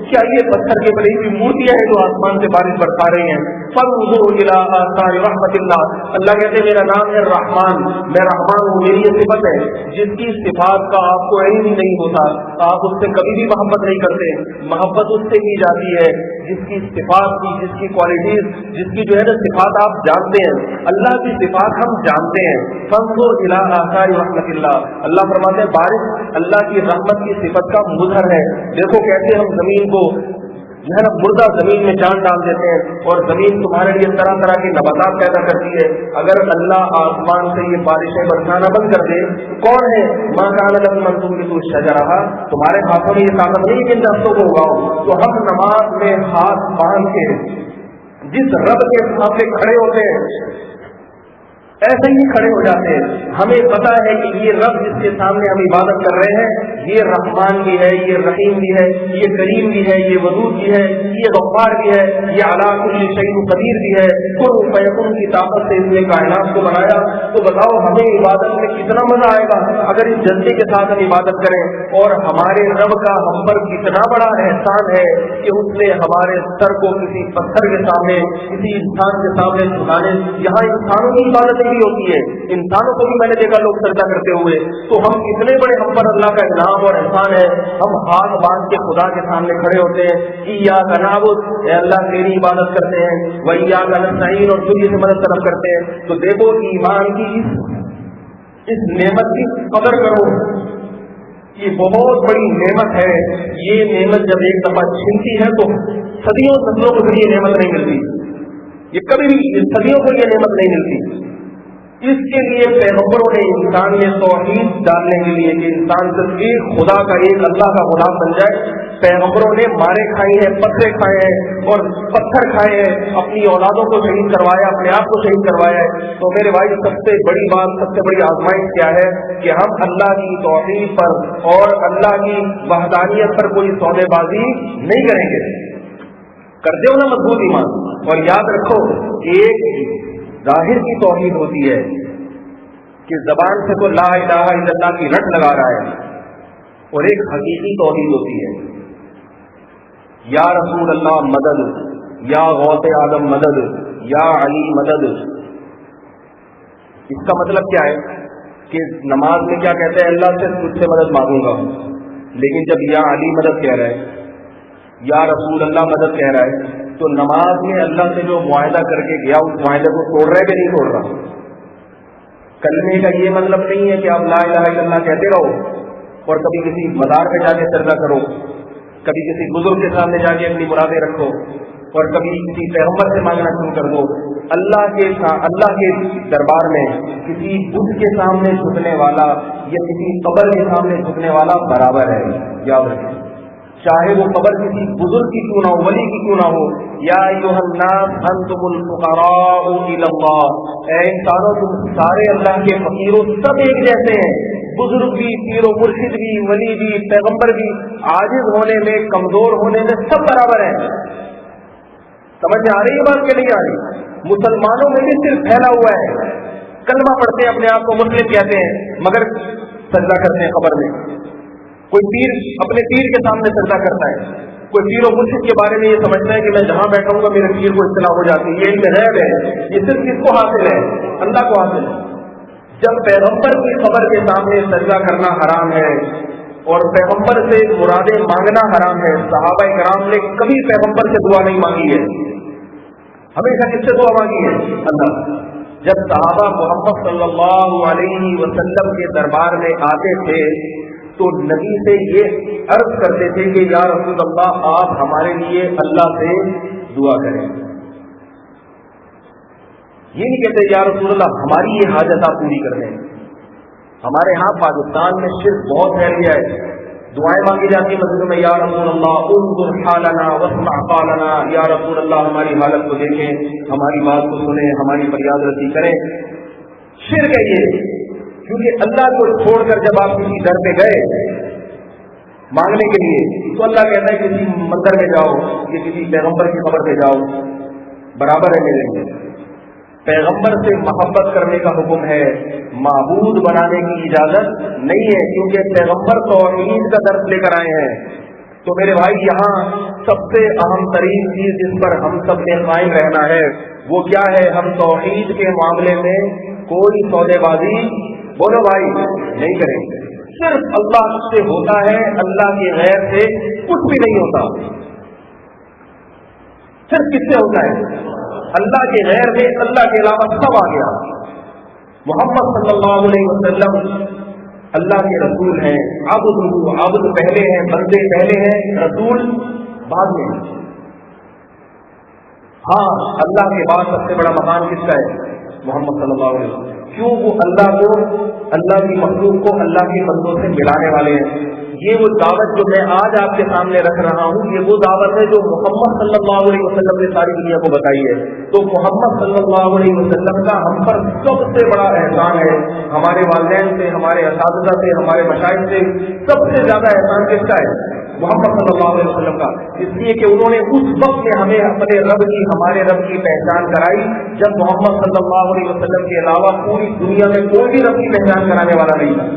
کیا یہ پتھر کے بڑی ہوئی مورتیاں ہیں جو آسمان سے بارش برسا رہی ہیں؟ فانظر الی آثار رحمت اللہ، اللہ کہتے ہیں میرا نام ہے رحمان، میں رحمان ہوں، میری یہ صفت ہے، جس کی صفات کا آپ کو علم نہیں ہوتا، آپ اس سے کبھی بھی محبت نہیں کرتے، محبت اس سے کی جاتی ہے جس کی صفات کی، جس کی کوالٹیز، جس کی جو ہے نا صفات آپ جانتے ہیں، اللہ کی صفات ہم جانتے ہیں۔ فانظر الی آثار رحمت اللہ، اللہ فرماتے ہیں بارش اللہ کی رحمت کی صفت کا مظہر ہے۔ دیکھو کیسے ہم زمین کو جو ہے نا مردہ زمین میں جان ڈال دیتے ہیں، اور زمین تمہارے لیے طرح طرح کے نباتات پیدا کرتی ہے۔ اگر اللہ آسمان سے یہ بارشیں برسانا بند کر دے، کون ہے؟ ماں کان لکم ان تنبتوا الشجرہ، تمہارے ہاتھوں میں یہ طاقت نہیں کہ ان درختوں کو اگاؤ۔ تو ہم نماز میں ہاتھ باندھ کے جس رب کے سامنے کھڑے ہوتے ہیں ایسے ہی کھڑے ہو جاتے ہیں، ہمیں پتا ہے کہ یہ رب جس کے سامنے ہم عبادت کر رہے ہیں یہ رحمان بھی ہے، یہ رحیم بھی ہے، یہ کریم بھی ہے، یہ ودود بھی ہے، یہ غفار بھی ہے، یہ علی کل شیء قدیر بھی ہے۔ کن فیکن کی طاقت سے اس نے کائنات کو بنایا، تو بتاؤ ہمیں عبادت میں کتنا مزہ آئے گا اگر اس جلدی کے ساتھ ہم عبادت کریں، اور ہمارے رب کا ہم پر کتنا بڑا احسان ہے کہ اس نے ہمارے سر کو کسی پتھر کے سامنے، کسی انسان کے سامنے جھکانے، یہاں انسانوں کی عبادت بھی ہوتی ہے، انسانوں کو بھی میں نے دیکھا لوگ سجدہ کرتے ہوئے، تو ہم کتنے بڑے ہم پر اللہ کا انعام اور احسان ہے، ہم ہاتھ باندھ کے خدا کے سامنے کھڑے ہوتے ہیں، ایاک نعبد، اے اللہ تیری عبادت کرتے ہیں، و ایاک نستعین، اور تجھ سے مدد طلب کرتے ہیں۔ تو دیکھو ایمان کی اس نعمت کی قدر کرو، یہ بہت بڑی نعمت ہے، یہ نعمت جب ایک دفعہ چھنتی ہے تو صدیوں صدیوں کو یہ نعمت نہیں ملتی، یہ کبھی بھی صدیوں کو یہ نعمت نہیں ملتی۔ اس کے لیے پیغمبروں نے انسان میں توحید ڈالنے کے لیے کہ انسان صرف ایک خدا کا، ایک اللہ کا غلام بن جائے، پیغمبروں نے مارے کھائے ہیں، پتھرے کھائے ہیں اور پتھر کھائے ہیں، اپنی اولادوں کو شہید کروایا، اپنے آپ کو شہید کروایا ہے۔ تو میرے بھائی سب سے بڑی بات، سب سے بڑی آزمائش کیا ہے کہ ہم اللہ کی توحید پر اور اللہ کی وحدانیت پر کوئی سودے بازی نہیں کریں گے۔ کرتے ہو نا مضبوط ایمان، اور یاد رکھو ایک ظاہر کی توحید ہوتی ہے کہ زبان سے تو لا الہ الا اللہ کی رٹ لگا رہا ہے، اور ایک حقیقی توحید ہوتی ہے یا رسول اللہ مدد، یا غوث آدم مدد، یا علی مدد۔ اس کا مطلب کیا ہے کہ نماز میں کیا کہتے ہیں؟ اللہ سے تجھ سے مدد مانگوں گا، لیکن جب یا علی مدد کہہ رہا ہے، یا رسول اللہ مدد کہہ رہا ہے، تو نماز میں اللہ سے جو معاہدہ کر کے گیا اس معاہدے کو توڑ رہا ہے کہ نہیں توڑ رہا؟ کلمے کا یہ مطلب نہیں ہے کہ آپ لا الہ الا اللہ کہتے رہو اور کبھی کسی مزار پہ جا کے سجدہ کرو، کبھی کسی بزرگ کے سامنے جا کے اپنی مرادیں رکھو، اور کبھی کسی پیغمبر سے مانگنا شروع کر دو۔ اللہ کے دربار میں کسی بت کے سامنے جھکنے والا یا کسی قبر کے سامنے جھکنے والا برابر ہے، یاد رکھیں، چاہے وہ قبر کسی بزرگ کی کیوں نہ ہو، ولی کی کیوں نہ ہو۔ یا ایھا الناس انتم الفقراء الی اللہ، اے انسانوں تم سارے اللہ کے فقیروں، سب ایک جیسے ہیں، بزرگ بھی، پیر و مرشد بھی، ولی بھی، پیغمبر بھی، عاجز ہونے میں، کمزور ہونے میں سب برابر ہیں۔ سمجھ میں آ رہی ہے بات کہ نہیں آ رہی؟ مسلمانوں میں بھی صرف پھیلا ہوا ہے، کلمہ پڑھتے ہیں، اپنے آپ کو مسلم کہتے ہیں، مگر سجدہ کرتے ہیں قبر میں۔ کوئی پیر اپنے پیر کے سامنے سجدہ کرتا ہے، کوئی پیر و مرشد کے بارے میں یہ سمجھتا ہے کہ میں جہاں بیٹھا ہوں گا میرے پیر کو اطلاع ہو جاتی ہے۔ یہ علم غیب ہے، یہ صرف کس کو حاصل ہے؟ اللہ کو حاصل ہے۔ جب پیغمبر کی قبر کے سامنے سجدہ کرنا حرام ہے اور پیغمبر سے مرادیں مانگنا حرام ہے، صحابہ کرام نے کبھی پیغمبر سے دعا نہیں مانگی ہے، ہمیشہ کس سے دعا مانگی ہے؟ اللہ۔ جب صحابہ محمد صلی اللہ علیہ وسلم کے دربار میں آتے تھے تو نبی سے یہ عرض کرتے تھے کہ یا رسول اللہ آپ ہمارے لیے اللہ سے دعا کریں۔ یہ نہیں کہتے یا رسول اللہ ہماری یہ حاجت آپ پوری کر دیں۔ ہمارے ہاں پاکستان میں شرک بہت پھیل گیا ہے، دعائیں مانگی جاتی ہیں مسجدوں میں، یا رسول اللہ انظر حالنا واسمع قالنا، یا رسول اللہ ہماری حالت کو دیکھیں، ہماری بات کو سنیں، ہماری فریاد رسی کریں۔ شرک ہے یہ، کیونکہ اللہ کو چھوڑ کر جب آپ کسی در پہ گئے مانگنے کے لیے تو اللہ کہتا ہے کسی مندر میں جاؤ کہ کسی پیغمبر کی قبر پہ جاؤ، برابر ہے میرے لیے۔ پیغمبر سے محبت کرنے کا حکم ہے، معبود بنانے کی اجازت نہیں ہے، کیونکہ پیغمبر توحید کا درس لے کر آئے ہیں۔ تو میرے بھائی یہاں سب سے اہم ترین چیز جس پر ہم سب نے قائم رہنا ہے وہ کیا ہے؟ ہم توحید کے معاملے میں کوئی سودے بازی بولو بھائی نہیں کریں گے، صرف اللہ سے ہوتا ہے، اللہ کے غیر سے کچھ بھی نہیں ہوتا۔ صرف کس سے ہوتا ہے؟ اللہ کے غیر میں، اللہ کے علاوہ سب آ گیا۔ محمد صلی اللہ علیہ وسلم اللہ کے رسول ہیں، عبد پہلے ہیں، بندے پہلے ہیں، رسول بعد میں۔ ہاں اللہ کے بعد سب سے بڑا مقام کس کا ہے؟ محمد صلی اللہ علیہ وسلم۔ کیوں؟ وہ اللہ کی مخلوق کو اللہ کے بندوں سے ملانے والے ہیں۔ یہ وہ دعوت جو میں آج آپ کے سامنے رکھ رہا ہوں، یہ وہ دعوت ہے جو محمد صلی اللہ علیہ وسلم نے ساری دنیا کو بتائی ہے۔ تو محمد صلی اللہ علیہ وسلم کا ہم پر سب سے بڑا احسان ہے، ہمارے والدین سے، ہمارے اساتذہ سے، ہمارے مشائخ سے سب سے زیادہ احسان کس کا ہے؟ محمد صلی اللہ علیہ وسلم کا، اس لیے کہ انہوں نے اس وقت میں ہمیں اپنے رب کی، ہمارے رب کی پہچان کرائی جب محمد صلی اللہ علیہ وسلم کے علاوہ پوری دنیا میں کوئی بھی رب کی پہچان کرانے والا نہیں تھا۔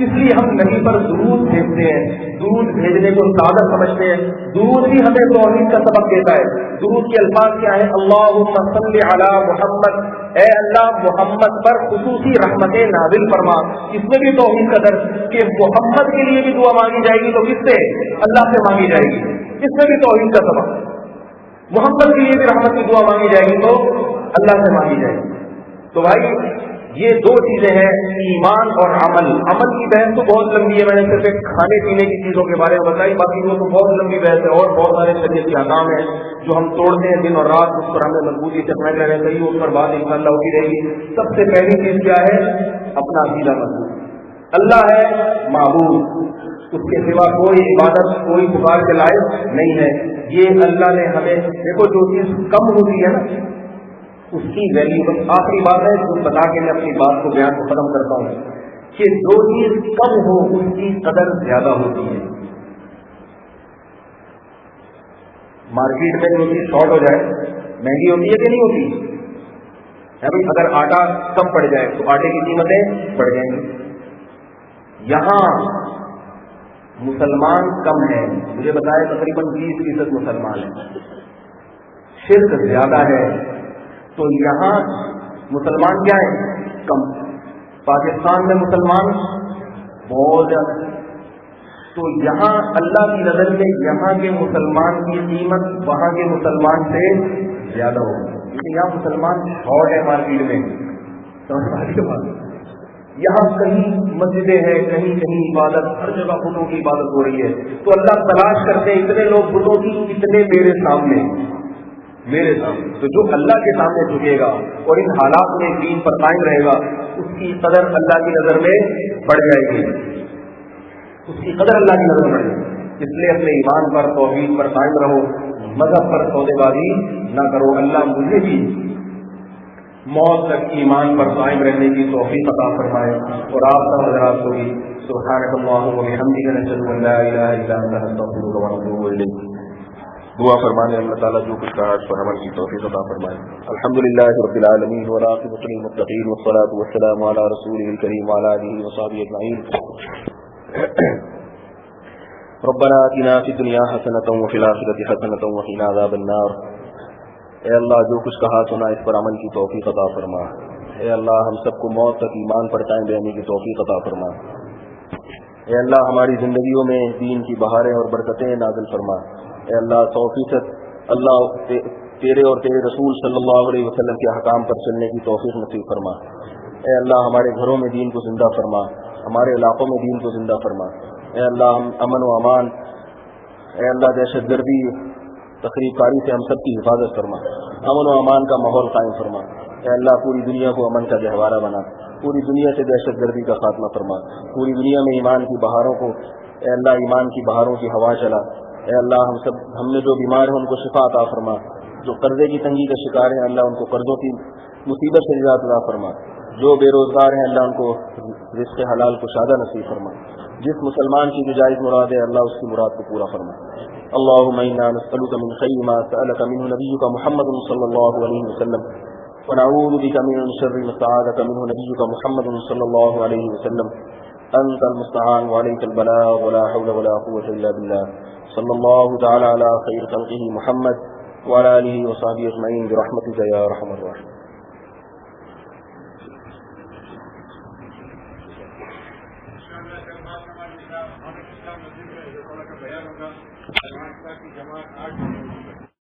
اس لیے ہم نبی پر درود بھیجتے ہیں، درود بھیجنے کو سعادت سمجھتے ہیں۔ درود بھی ہمیں توحید کا سبق دیتا ہے۔ درود کے الفاظ کیا ہیں؟ اللہم صلی علی محمد، اے اللہ محمد پر خصوصی رحمتیں نازل فرما۔ اس میں بھی توحید کا درس کہ محمد کے لیے بھی دعا مانگی جائے گی تو کس سے؟ اللہ سے مانگی جائے گی، اس میں بھی توحید کا سبق۔ محمد کے لیے بھی رحمت کی دعا مانگی جائے گی تو اللہ سے مانگی جائے گی۔ تو بھائی یہ دو چیزیں ہیں، ایمان اور عمل۔ عمل کی بحث تو بہت لمبی ہے، میں نے صرف ایک کھانے پینے کی چیزوں کے بارے میں بتائی، باقی وہ تو بہت لمبی بحث ہے، اور بہت سارے شریعت کے احکام ہیں جو ہم توڑتے ہیں دن اور رات، اس پر ہمیں مضبوطی سے قائم رہنا چاہیے، اس پر بات انشاءاللہ ہوتی رہے گی۔ سب سے پہلی چیز کیا ہے؟ اپنا عقیدہ مضبوط۔ اللہ ہے معبود، اس کے سوا کوئی عبادت، کوئی پکار کے لائق نہیں ہے۔ یہ اللہ نے ہمیں، دیکھو جو چیز کم ہوتی ہے نا اس کی ویلیو، بس آخری بات ہے جو بتا کے میں اپنی بات کو بیان کو ختم کرتا ہوں کہ جو چیز کم ہو اس کی قدر زیادہ ہوتی ہے۔ مارکیٹ میں جو چیز شارٹ ہو جائے مہنگی ہوتی ہے کہ نہیں ہوتی ہے بھائی؟ اگر آٹا کم پڑ جائے تو آٹے کی قیمتیں بڑھ جائیں گی۔ یہاں مسلمان کم ہیں، مجھے بتایا تقریباً 20% مسلمان ہیں، شرک زیادہ ہے، تو یہاں مسلمان کیا ہے؟ کم۔ پاکستان میں مسلمان بہت زیادہ، تو یہاں اللہ کی نظر میں یہاں کے مسلمان کی قیمت وہاں کے مسلمان سے زیادہ ہوگی، کیونکہ یہاں مسلمان شارٹ ہے مارکیٹ میں. یہاں کہیں مسجدیں ہیں، کہیں کہیں عبادت، ہر جگہ بتوں کی عبادت ہو رہی ہے. تو اللہ تلاش کرتے ہیں اتنے لوگ بتوں کی، اتنے میرے سامنے. تو جو اللہ کے سامنے جھکے گا اور ان حالات میں دین پر قائم رہے گا، اس کی قدر اللہ کی نظر میں بڑھ جائے گی. اس کی قدر اللہ کی نظر میں بڑھ جائے گی. اس لیے اپنے ایمان پر، توحید پر قائم رہو، مذہب پر سودے بازی نہ کرو. اللہ مجھے بھی موت تک ایمان پر قائم رہنے کی توفیق عطا فرمائے اور آپ سب حضرات کو بھی. سبحانک اللہم وبحمدک، نشہد ان لا الہ الا انت، نستغفرک ونتوب الیک. دعا فرمانے اللہ تعالیٰ جو کچھ کہا اس پر عمل کی توفیق عطا فرمائے. الحمدللہ رب العالمین والعاقبۃ للمتقین والصلاۃ والسلام علی رسولہ الکریم وعلی آلہ وصحبہ اجمعین. ربنا آتنا فی الدنیا حسنۃ وفی الآخرۃ حسنۃ وقنا عذاب النار. اے اللہ جو کچھ کہا سنا اس پر عمل کی توفیق عطا فرما. اے اللہ ہم سب کو موت تک ایمان پر قائم رہنے کی توفیق عطا فرما. اے اللہ ہماری زندگیوں میں دین کی بہاریں اور برکتیں نازل فرما. اے اللہ 100% اللہ تیرے اور تیرے رسول صلی اللہ علیہ وسلم کے احکام پر چلنے کی توفیق نصیب فرما. اے اللہ ہمارے گھروں میں دین کو زندہ فرما، ہمارے علاقوں میں دین کو زندہ فرما. اے اللہ ہم امن و امان، اے اللہ دہشت گردی تقریب کاری سے ہم سب کی حفاظت فرما، امن و امان کا ماحول قائم فرما. اے اللہ پوری دنیا کو امن کا گہوارہ بنا، پوری دنیا سے دہشت گردی کا خاتمہ فرما، پوری دنیا میں ایمان کی بہاروں کو، اے اللہ ایمان کی بہاروں کی ہوا چلا. اے اللہ ہم میں جو بیمار ہیں ان کو شفا عطا فرما، جو قرضے کی تنگی کا شکار ہیں اللہ ان کو قرضوں کی مصیبت سے نجات عطا فرما، جو بے روزگار ہیں اللہ ان کو رزق حلال کشادہ نصیب فرما. جس مسلمان کی جو جائز مراد ہے اللہ اس کی مراد کو پورا فرما. اللهم انا نسألك من خير ما سألك منه نبيك محمد صلى الله عليه وسلم، ونعوذ بك من شر ما استعاذك منه نبيك محمد صلى الله عليه وسلم. انت المستعان وعليك البلاغ ولا حول ولا قوة الا بالله. صلى الله تعالى على خير خلقه محمد وعلى آله وصحبه اجمعين برحمتك يا ارحم الراحمين. جماعت